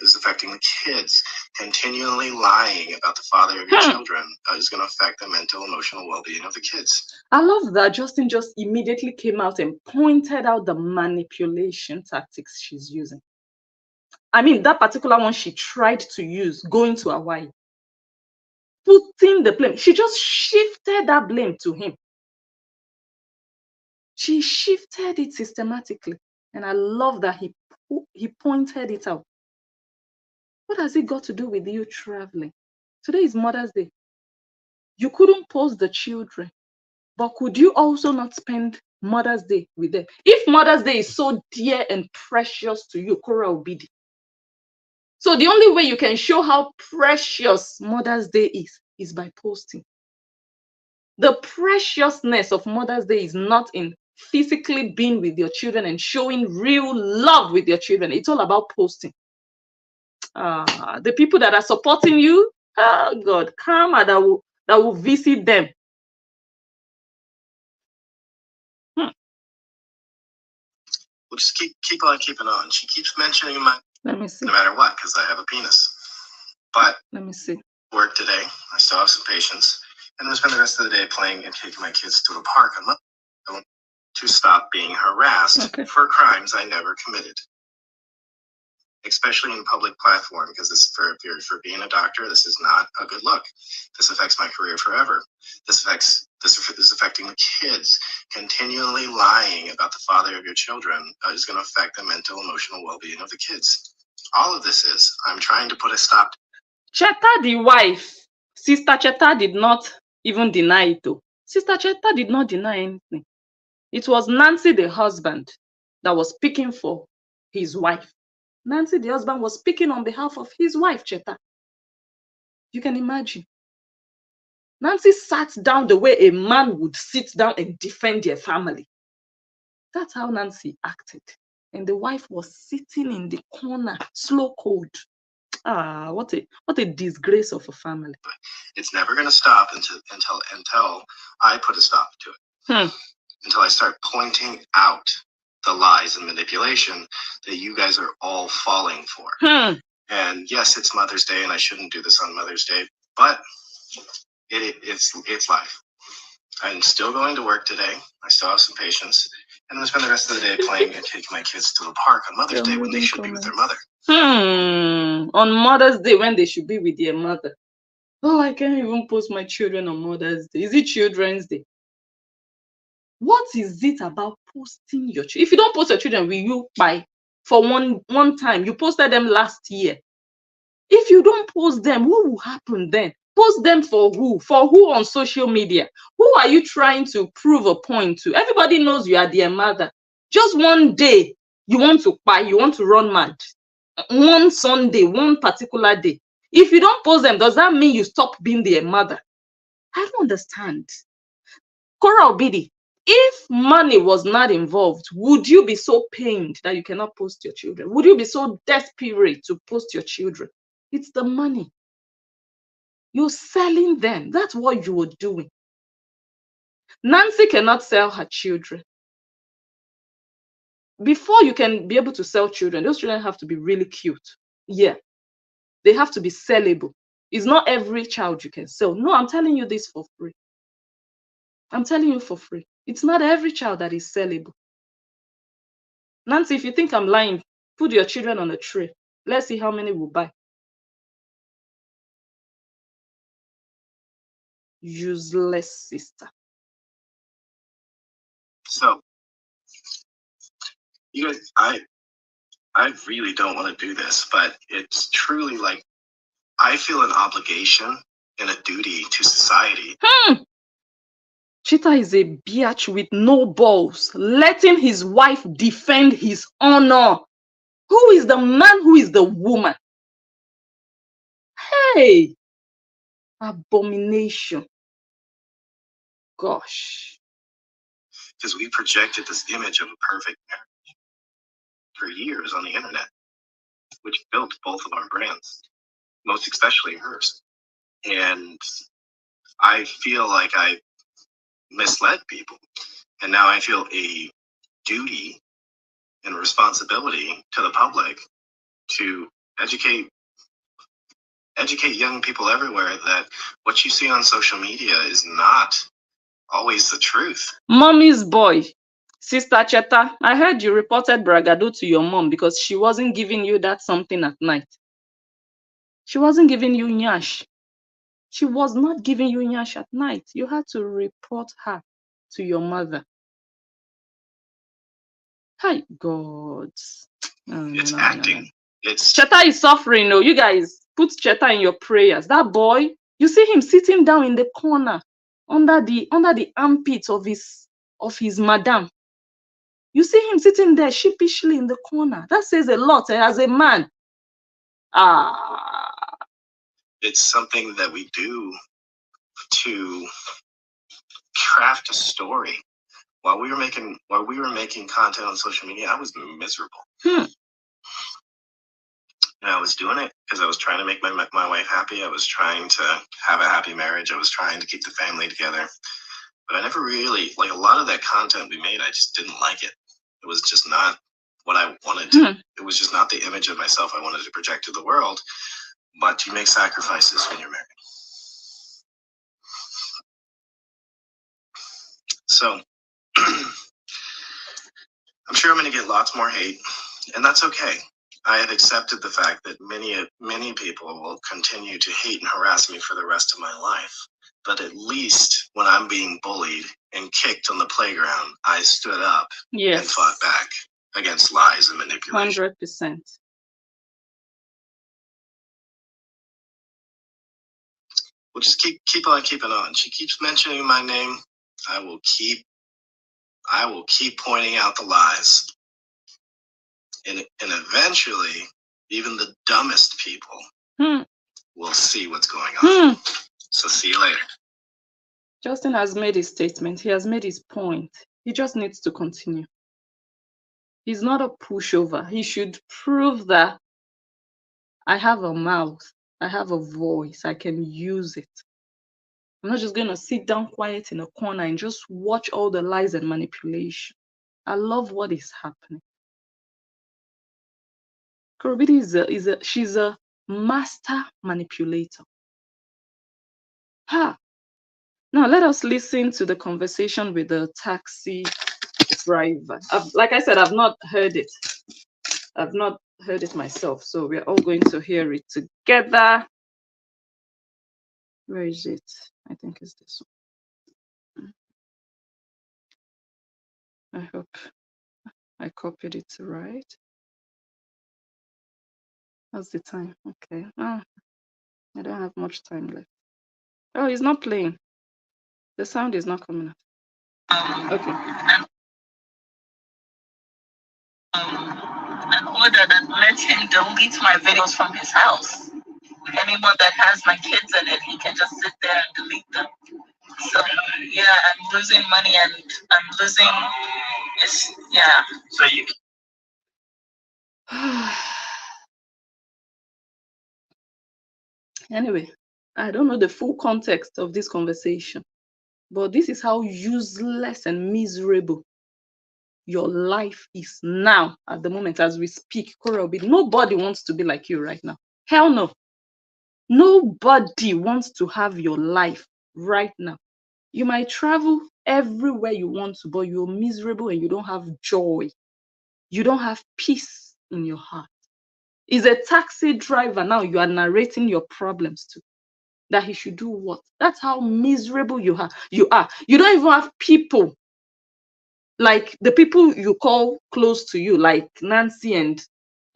is affecting the kids. Continually lying about the father of your children is going to affect the mental, emotional well-being of the kids. I love that Justin just immediately came out and pointed out the manipulation tactics she's using. I mean, that particular one she tried to use going to Hawaii. Putting the blame. She just shifted that blame to him. She shifted it systematically. And I love that he pointed it out. What has it got to do with you traveling? Today is Mother's Day. You couldn't post the children, but could you also not spend Mother's Day with them? If Mother's Day is so dear and precious to you, Kora Obidi. So the only way you can show how precious Mother's Day is by posting. The preciousness of Mother's Day is not in physically being with your children and showing real love with your children. It's all about posting. The people that are supporting you, oh God, karma that will visit them. We'll just keep on keeping on. She keeps mentioning my. Let me see. No matter what, because I have a penis. But let me see. Work today. I still have some patience, and I'm gonna spend the rest of the day playing and taking my kids to a park. I want to stop being harassed for crimes I never committed. Especially in public platform, because this for being a doctor, this is not a good look. This affects my career forever. This is affecting the kids. Continually lying about the father of your children is going to affect the mental, emotional well-being of the kids. All of this is, I'm trying to put a stop. Cheta, the wife, Sister Cheta did not even deny it though. Sister Cheta did not deny anything. It was Nancy, the husband, that was speaking for his wife. Nancy, the husband, was speaking on behalf of his wife, Cheta. You can imagine. Nancy sat down the way a man would sit down and defend their family. That's how Nancy acted. And the wife was sitting in the corner, slow cold. What a disgrace of a family. It's never going to stop until I put a stop to it. Until I start pointing out the lies and manipulation that you guys are all falling for. And yes, it's Mother's Day, and I shouldn't do this on Mother's Day, but it's life. I'm still going to work today. I still have some patience, and I'm gonna spend the rest of the day playing and taking my kids to the park on Mother's Day when they should be with their mother. On Mother's Day when they should be with their mother. Oh, I can't even post my children on Mother's Day. Is it Children's Day? What is it about posting your children? If you don't post your children, will you buy for one time? You posted them last year. If you don't post them, what will happen then? Post them for who? For who on social media? Who are you trying to prove a point to? Everybody knows you are their mother. Just one day, you want to buy, you want to run mad. One Sunday, one particular day. If you don't post them, does that mean you stop being their mother? I don't understand. Kora Obidi, if money was not involved, would you be so pained that you cannot post your children? Would you be so desperate to post your children? It's the money. You're selling them. That's what you were doing. Nancy cannot sell her children. Before you can be able to sell children, those children have to be really cute. Yeah. They have to be sellable. It's not every child you can sell. No, I'm telling you this for free. I'm telling you for free. It's not every child that is sellable. Nancy, if you think I'm lying, put your children on a tray. Let's see how many will buy. Useless sister. So, you guys, I really don't want to do this, but it's truly like I feel an obligation and a duty to society. Chita is a biatch with no balls, letting his wife defend his honor. Who is the man? Who is the woman? Hey, abomination. Gosh. Because we projected this image of a perfect marriage for years on the internet, which built both of our brands, most especially hers. And I feel like I misled people. And now I feel a duty and responsibility to the public to educate young people everywhere that what you see on social media is not always the truth. Mommy's boy. Sister Cheta, I heard you reported bragado to your mom because she wasn't giving you that something at night. She wasn't giving you nyash. She was not giving you nyash at night. You had to report her to your mother. Hi, God. It's acting. It's Cheta is suffering. No, you guys put Cheta in your prayers. That boy, you see him sitting down in the corner under the armpit of his madam. You see him sitting there sheepishly in the corner. That says a lot as a man. It's something that we do to craft a story. While we were making content on social media, I was miserable. And I was doing it because I was trying to make my wife happy. I was trying to have a happy marriage. I was trying to keep the family together. But I never really, like, a lot of that content we made, I just didn't like it. It was just not what I wanted to. It was just not the image of myself I wanted to project to the world. But you make sacrifices when you're married. So I'm sure I'm going to get lots more hate, and that's okay. I have accepted the fact that many people will continue to hate and harass me for the rest of my life. But at least when I'm being bullied and kicked on the playground, I stood up and fought back against lies and manipulation. 100%. We'll just keep on keeping on. She keeps mentioning my name. I will keep pointing out the lies. And eventually, even the dumbest people will see what's going on. So see you later. Justin has made his statement. He has made his point. He just needs to continue. He's not a pushover. He should prove that I have a mouth. I have a voice. I can use it. I'm not just going to sit down quiet in a corner and just watch all the lies and manipulation. I love what is happening. Kora Obidi she's a master manipulator. Now let us listen to the conversation with the taxi driver. Like I said, I've not heard it. I've not heard it myself, so we're all going to hear it together. Where is it? I think it's this one. I hope I copied it right. How's the time? Okay. I don't have much time left. Oh, it's not playing. The sound is not coming out. Okay. An order that lets him delete my videos from his house. Anyone that has my kids in it, he can just sit there and delete them. So yeah, I'm losing money and I'm losing. It's yeah. So you. Anyway, I don't know the full context of this conversation, but this is how useless and miserable your life is now at the moment as we speak. Kora Obidi, nobody wants to be like you right now. Hell no. Nobody wants to have your life right now. You might travel everywhere you want to, but you're miserable and you don't have joy. You don't have peace in your heart. Is a taxi driver now you are narrating your problems to, that he should do what? That's how miserable you are. You don't even have people, like the people you call close to you, like Nancy and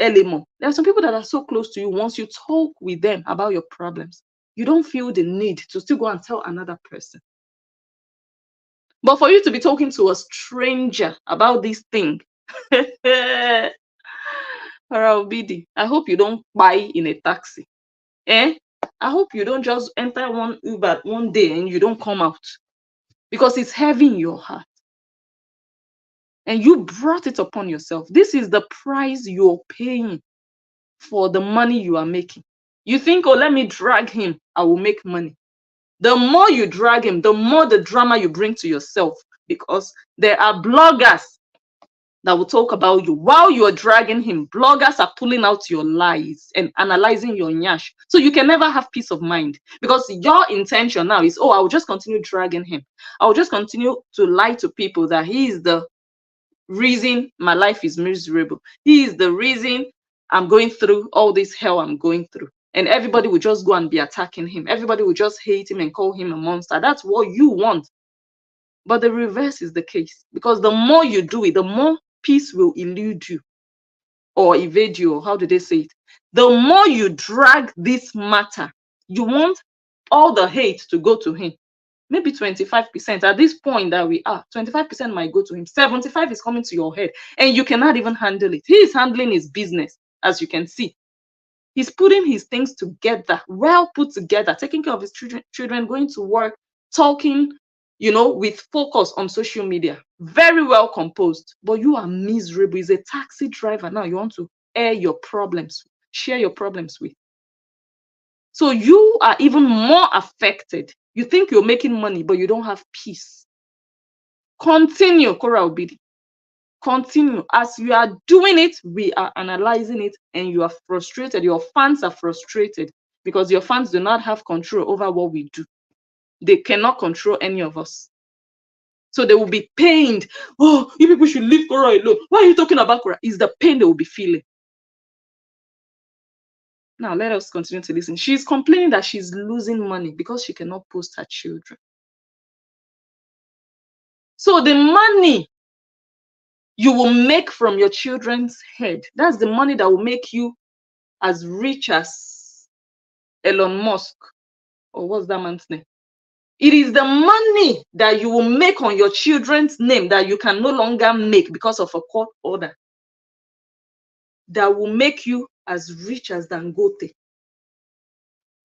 Elimo. There are some people that are so close to you. Once you talk with them about your problems, you don't feel the need to still go and tell another person. But for you to be talking to a stranger about this thing, Kora Obidi, I hope you don't buy in a taxi. I hope you don't just enter one Uber one day and you don't come out, because it's heavy in your heart. And you brought it upon yourself. This is the price you're paying for the money you are making. You think, oh, let me drag him, I will make money. The more you drag him, the more the drama you bring to yourself, because there are bloggers that will talk about you while you are dragging him. Bloggers are pulling out your lies and analyzing your nyash. So you can never have peace of mind, because your intention now is, oh, I'll just continue dragging him. I'll just continue to lie to people that he is the reason my life is miserable. He is the reason I'm going through all this hell I'm going through. And everybody will just go and be attacking him. Everybody will just hate him and call him a monster. That's what you want. But the reverse is the case, because the more you do it, the more peace will elude you or evade you, or how do they say it? The more you drag this matter, you want all the hate to go to him. Maybe 25%. At this point that we are, 25% might go to him. 75% is coming to your head, and you cannot even handle it. He is handling his business, as you can see. He's putting his things together, well put together, taking care of his children, going to work, talking, with focus on social media. Very well composed. But you are miserable. He's a taxi driver now. You want to air your problems, share your problems with. So you are even more affected. You think you're making money, but you don't have peace. Continue, Kora Obidi. Continue. As you are doing it, we are analyzing it, and you are frustrated. Your fans are frustrated because your fans do not have control over what we do. They cannot control any of us. So they will be pained. Oh, you people should leave Korra alone. Why are you talking about Korra? It's the pain they will be feeling. Now, let us continue to listen. She's complaining that she's losing money because she cannot post her children. So the money you will make from your children's head, that's the money that will make you as rich as Elon Musk, or what's that man's name? It is the money that you will make on your children's name that you can no longer make because of a court order, that will make you as rich as Dangote.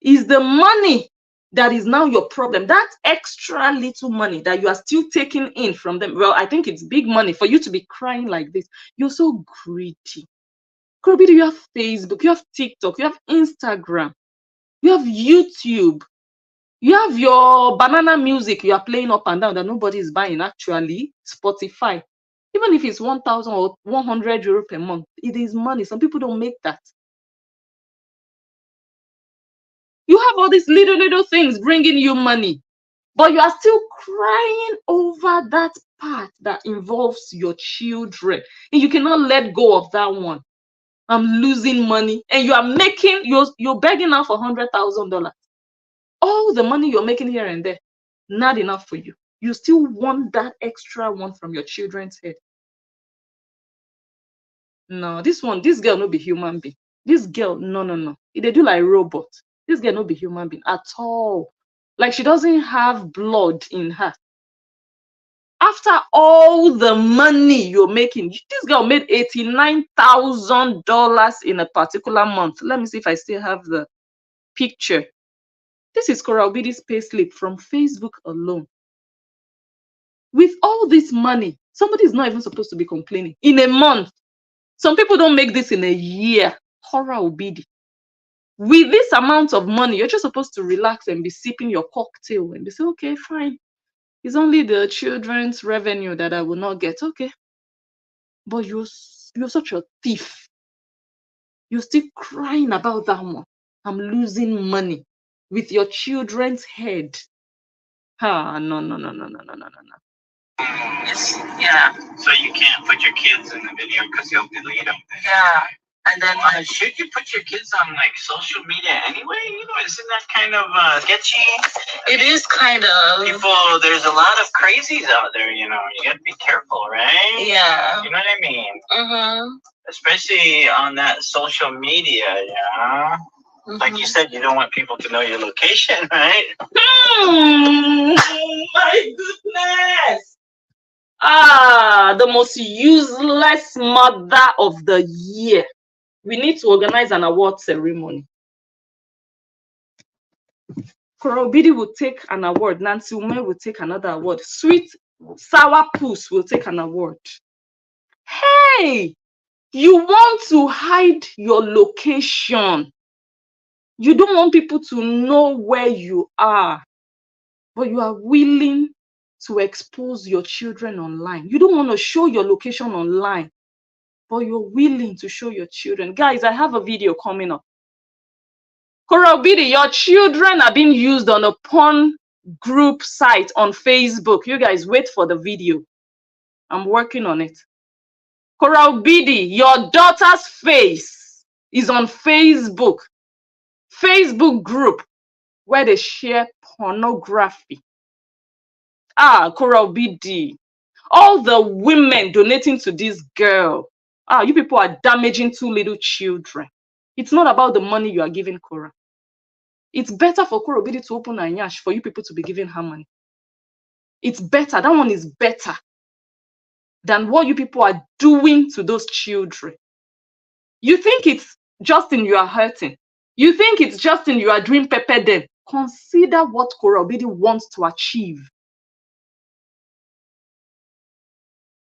Is the money that is now your problem. That extra little money that you are still taking in from them. Well, I think it's big money for you to be crying like this. You're so greedy. Kora Obidi, you have Facebook, you have TikTok, you have Instagram, you have YouTube, you have your banana music you are playing up and down that nobody is buying, actually. Spotify. Even if it's 1,000 or 100 euro per month, it is money. Some people don't make that. You have all these little things bringing you money, but you are still crying over that part that involves your children, and you cannot let go of that one. I'm losing money, and you are making, you're begging now for $100,000. All the money you're making here and there, not enough for you. You still want that extra one from your children's head. No, this girl no be human being. This girl, no. They do like robot. This girl no be human being at all. Like she doesn't have blood in her. After all the money you're making, this girl made $89,000 in a particular month. Let me see if I still have the picture. This is Kora Obidi's payslip from Facebook alone. With all this money, somebody is not even supposed to be complaining. In a month, some people don't make this in a year. Kora Obidi. With this amount of money, you're just supposed to relax and be sipping your cocktail and be saying, okay, fine. It's only the children's revenue that I will not get. Okay. But you're such a thief. You're still crying about that one. I'm losing money with your children's head. Ah, no. Yeah. So you can't put your kids in the video because you'll delete them. Yeah. And then should you put your kids on like social media anyway? You know, isn't that kind of sketchy? it is kind of People, there's a lot of crazies out there. You know, you gotta be careful, right? Yeah. You know what I mean? Mm-hmm. Especially on that social media, yeah. Mm-hmm. Like you said, you don't want people to know your location, right? My goodness! Ah, the most useless mother of the year. We need to organize an award ceremony. Kora Obidi will take an award. Nancy Umeh will take another award. Sweet Sour Puss will take an award. Hey, you want to hide your location. You don't want people to know where you are, but you are willing to expose your children online. You don't want to show your location online, but you're willing to show your children. Guys, I have a video coming up. Kora Obidi, your children are being used on a porn group site on Facebook. You guys wait for the video. I'm working on it. Kora Obidi, your daughter's face is on Facebook. Facebook group where they share pornography. Ah, Kora Obidi. All the women donating to this girl. Ah, you people are damaging two little children. It's not about the money you are giving Kora. It's better for Kora Obidi to open a yash for you people to be giving her money. It's better. That one is better than what you people are doing to those children. You think it's Justin you are hurting. You think it's Justin you are doing pepper them. Consider what Kora Obidi wants to achieve.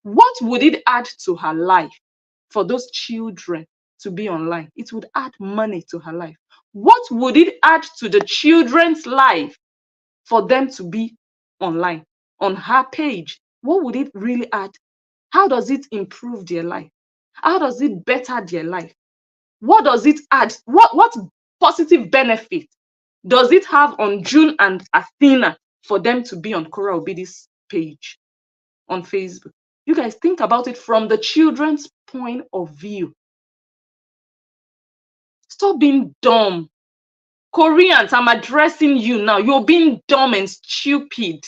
What would it add to her life for those children to be online? It would add money to her life. What would it add to the children's life for them to be online on her page? What would it really add? How does it improve their life? How does it better their life? What does it add? What positive benefit does it have on June and Athena for them to be on Kora Obidi's page on Facebook? You guys think about it from the children's point of view. Stop being dumb. Koreans, I'm addressing you now. You're being dumb and stupid.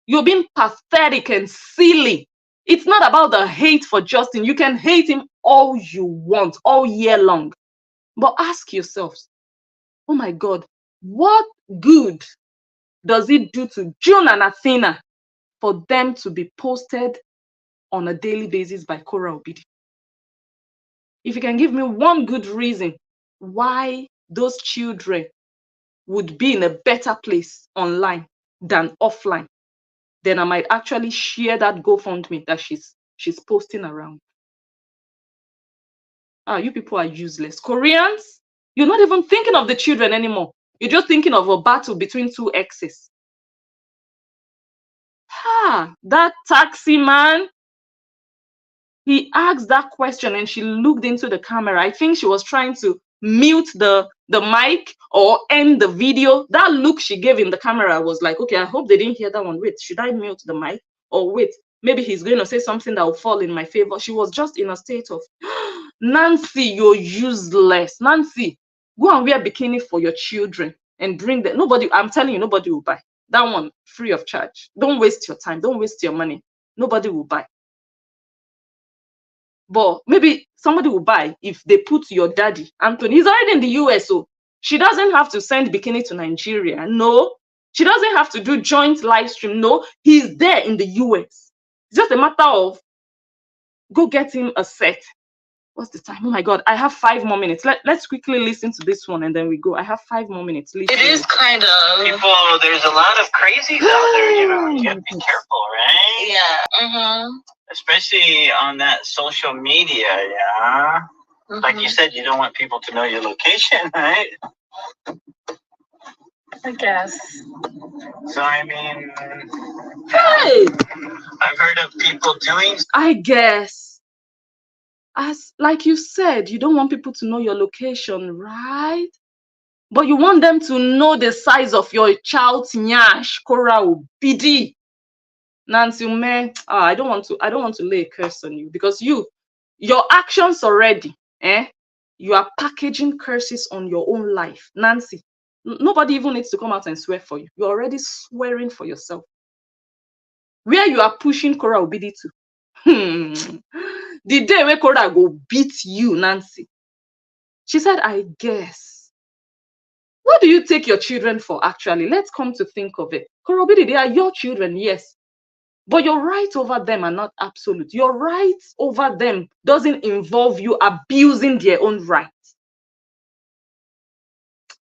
You're being pathetic and silly. It's not about the hate for Justin. You can hate him all you want, all year long. But ask yourselves, oh my God, what good does it do to June and Athena for them to be posted on a daily basis by Kora Obidi? If you can give me one good reason why those children would be in a better place online than offline, then I might actually share that GoFundMe that she's posting around. Ah, you people are useless. Koreans, you're not even thinking of the children anymore. You're just thinking of a battle between two exes. Ah, that taxi man, he asked that question and she looked into the camera. I think she was trying to mute the mic or end the video. That look she gave in the camera was like, okay, I hope they didn't hear that one. Wait, should I mute the mic? Or wait, maybe he's going to say something that will fall in my favor. She was just in a state of, Nancy, you're useless. Nancy, go and wear bikini for your children and bring them. Nobody, I'm telling you, nobody will buy. That one free of charge. Don't waste your time. Don't waste your money. Nobody will buy. But maybe somebody will buy if they put your daddy, Anthony. He's already in the US, so she doesn't have to send bikini to Nigeria. No, She doesn't have to do joint live stream. No, he's there in the US. It's just a matter of go get him a set. What's the time? Oh my God, I have 5 more minutes. Let's quickly listen to this one and then we go. I have 5 more minutes. Listen. It is kind of people. There's a lot of crazies out there. You have to be careful, right? Yeah. Mm-hmm. Especially on that social media. Yeah. Mm-hmm. Like you said, you don't want people to know your location, right? I guess. So I mean, Hey, I've heard of people doing. I guess. As like you said, you don't want people to know your location, right? But you want them to know the size of your child's nyash, Kora Obidi. Nancy Umeh, I don't want to lay a curse on you because your actions already, you are packaging curses on your own life. Nancy, nobody even needs to come out and swear for you. You're already swearing for yourself. Where you are pushing Kora Obidi to. The day when Korra go beat you, Nancy. She said, I guess. What do you take your children for, actually? Let's come to think of it. Kora Obidi, they are your children, yes. But your rights over them are not absolute. Your rights over them doesn't involve you abusing their own rights.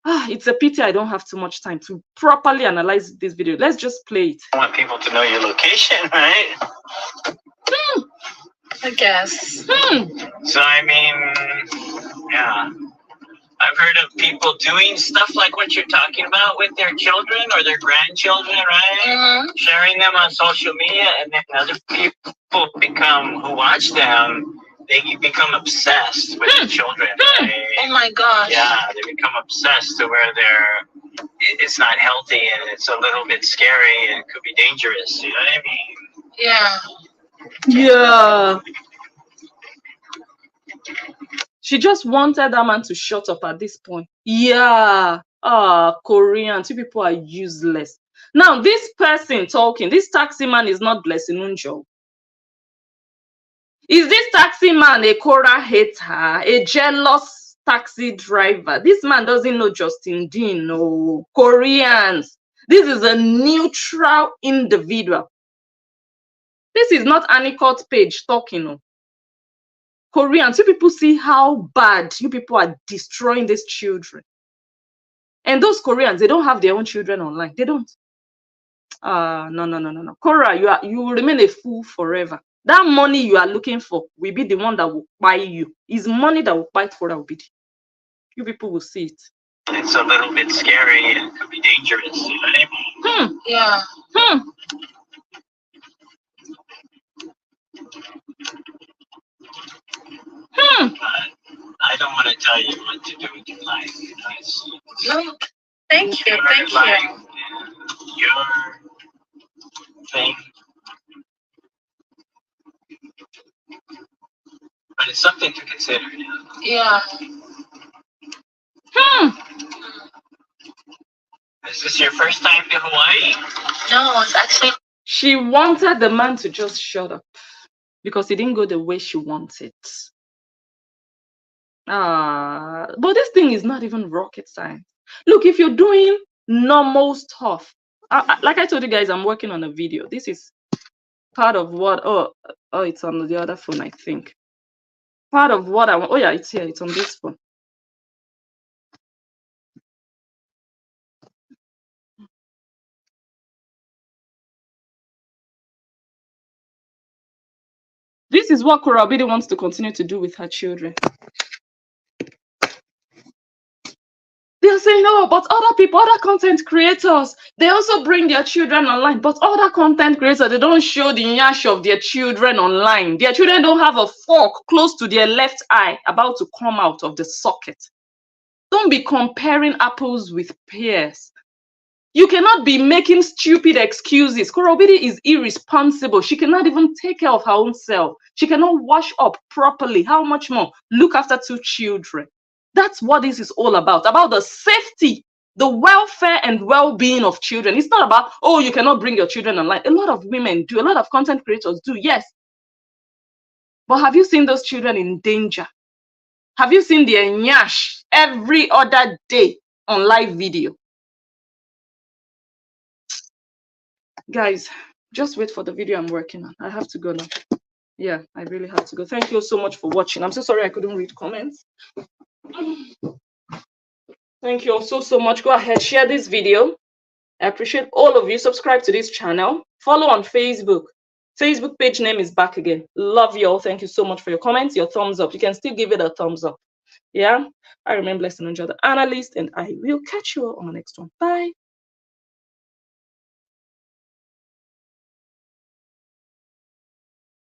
It's a pity I don't have too much time to properly analyze this video. Let's just play it. I want people to know your location, right? I guess. So I mean, yeah. I've heard of people doing stuff like what you're talking about with their children or their grandchildren, right? Mm-hmm. Sharing them on social media, and then other people who watch them, they become obsessed with the children. Oh my gosh. Yeah, they become obsessed to where it's not healthy and it's a little bit scary and it could be dangerous. You know what I mean? Yeah. Yeah. She just wanted that man to shut up at this point. Yeah. Koreans, you people are useless. Now, this person talking, this taxi man is not Blessing Unjo. Is this taxi man a Korra hater, a jealous taxi driver? This man doesn't know Justin Dean, no. Koreans. This is a neutral individual. This is not Annie-Cut Page talking, no. Koreans, you people see how bad you people are destroying these children. And those Koreans, they don't have their own children online. They don't. No. Korra, you will remain a fool forever. That money you are looking for will be the one that will buy you. It's money that will buy Kora Obidi. You people will see it. It's a little bit scary and it could be dangerous. You know what I mean? Yeah. I don't want to tell you what to do with your life. You know, No, thank you. Thank you. Your thing. But it's something to consider. Yeah. Is this your first time to Hawaii? No, it's actually. She wanted the man to just shut up because it didn't go the way she wanted. But this thing is not even rocket science. Look, if you're doing normal stuff, like I told you guys, I'm working on a video. This is part of what, it's on the other phone, I think. Part of what I want, yeah, it's here, it's on this phone. This is what Kora Obidi wants to continue to do with her children. They're saying, oh, but other people, other content creators, they also bring their children online. But other content creators, they don't show the nyash of their children online. Their children don't have a fork close to their left eye about to come out of the socket. Don't be comparing apples with pears. You cannot be making stupid excuses. Kora Obidi is irresponsible. She cannot even take care of her own self. She cannot wash up properly. How much more? Look after 2 children. That's what this is all about the safety, the welfare and well-being of children. It's not about, oh, you cannot bring your children online. A lot of women do, a lot of content creators do, yes. But have you seen those children in danger? Have you seen their nyash every other day on live video? Guys, just wait for the video I'm working on. I have to go now. Yeah, I really have to go. Thank you so much for watching. I'm so sorry I couldn't read comments. Thank you all so much. Go ahead, share this video. I appreciate all of you. Subscribe to this channel. Follow on Facebook. Facebook page name is back again. Love you all. Thank you so much for your comments, your thumbs up. You can still give it a thumbs up. Yeah, I remain blessed and enjoy the analyst, and I will catch you all on the next one. Bye.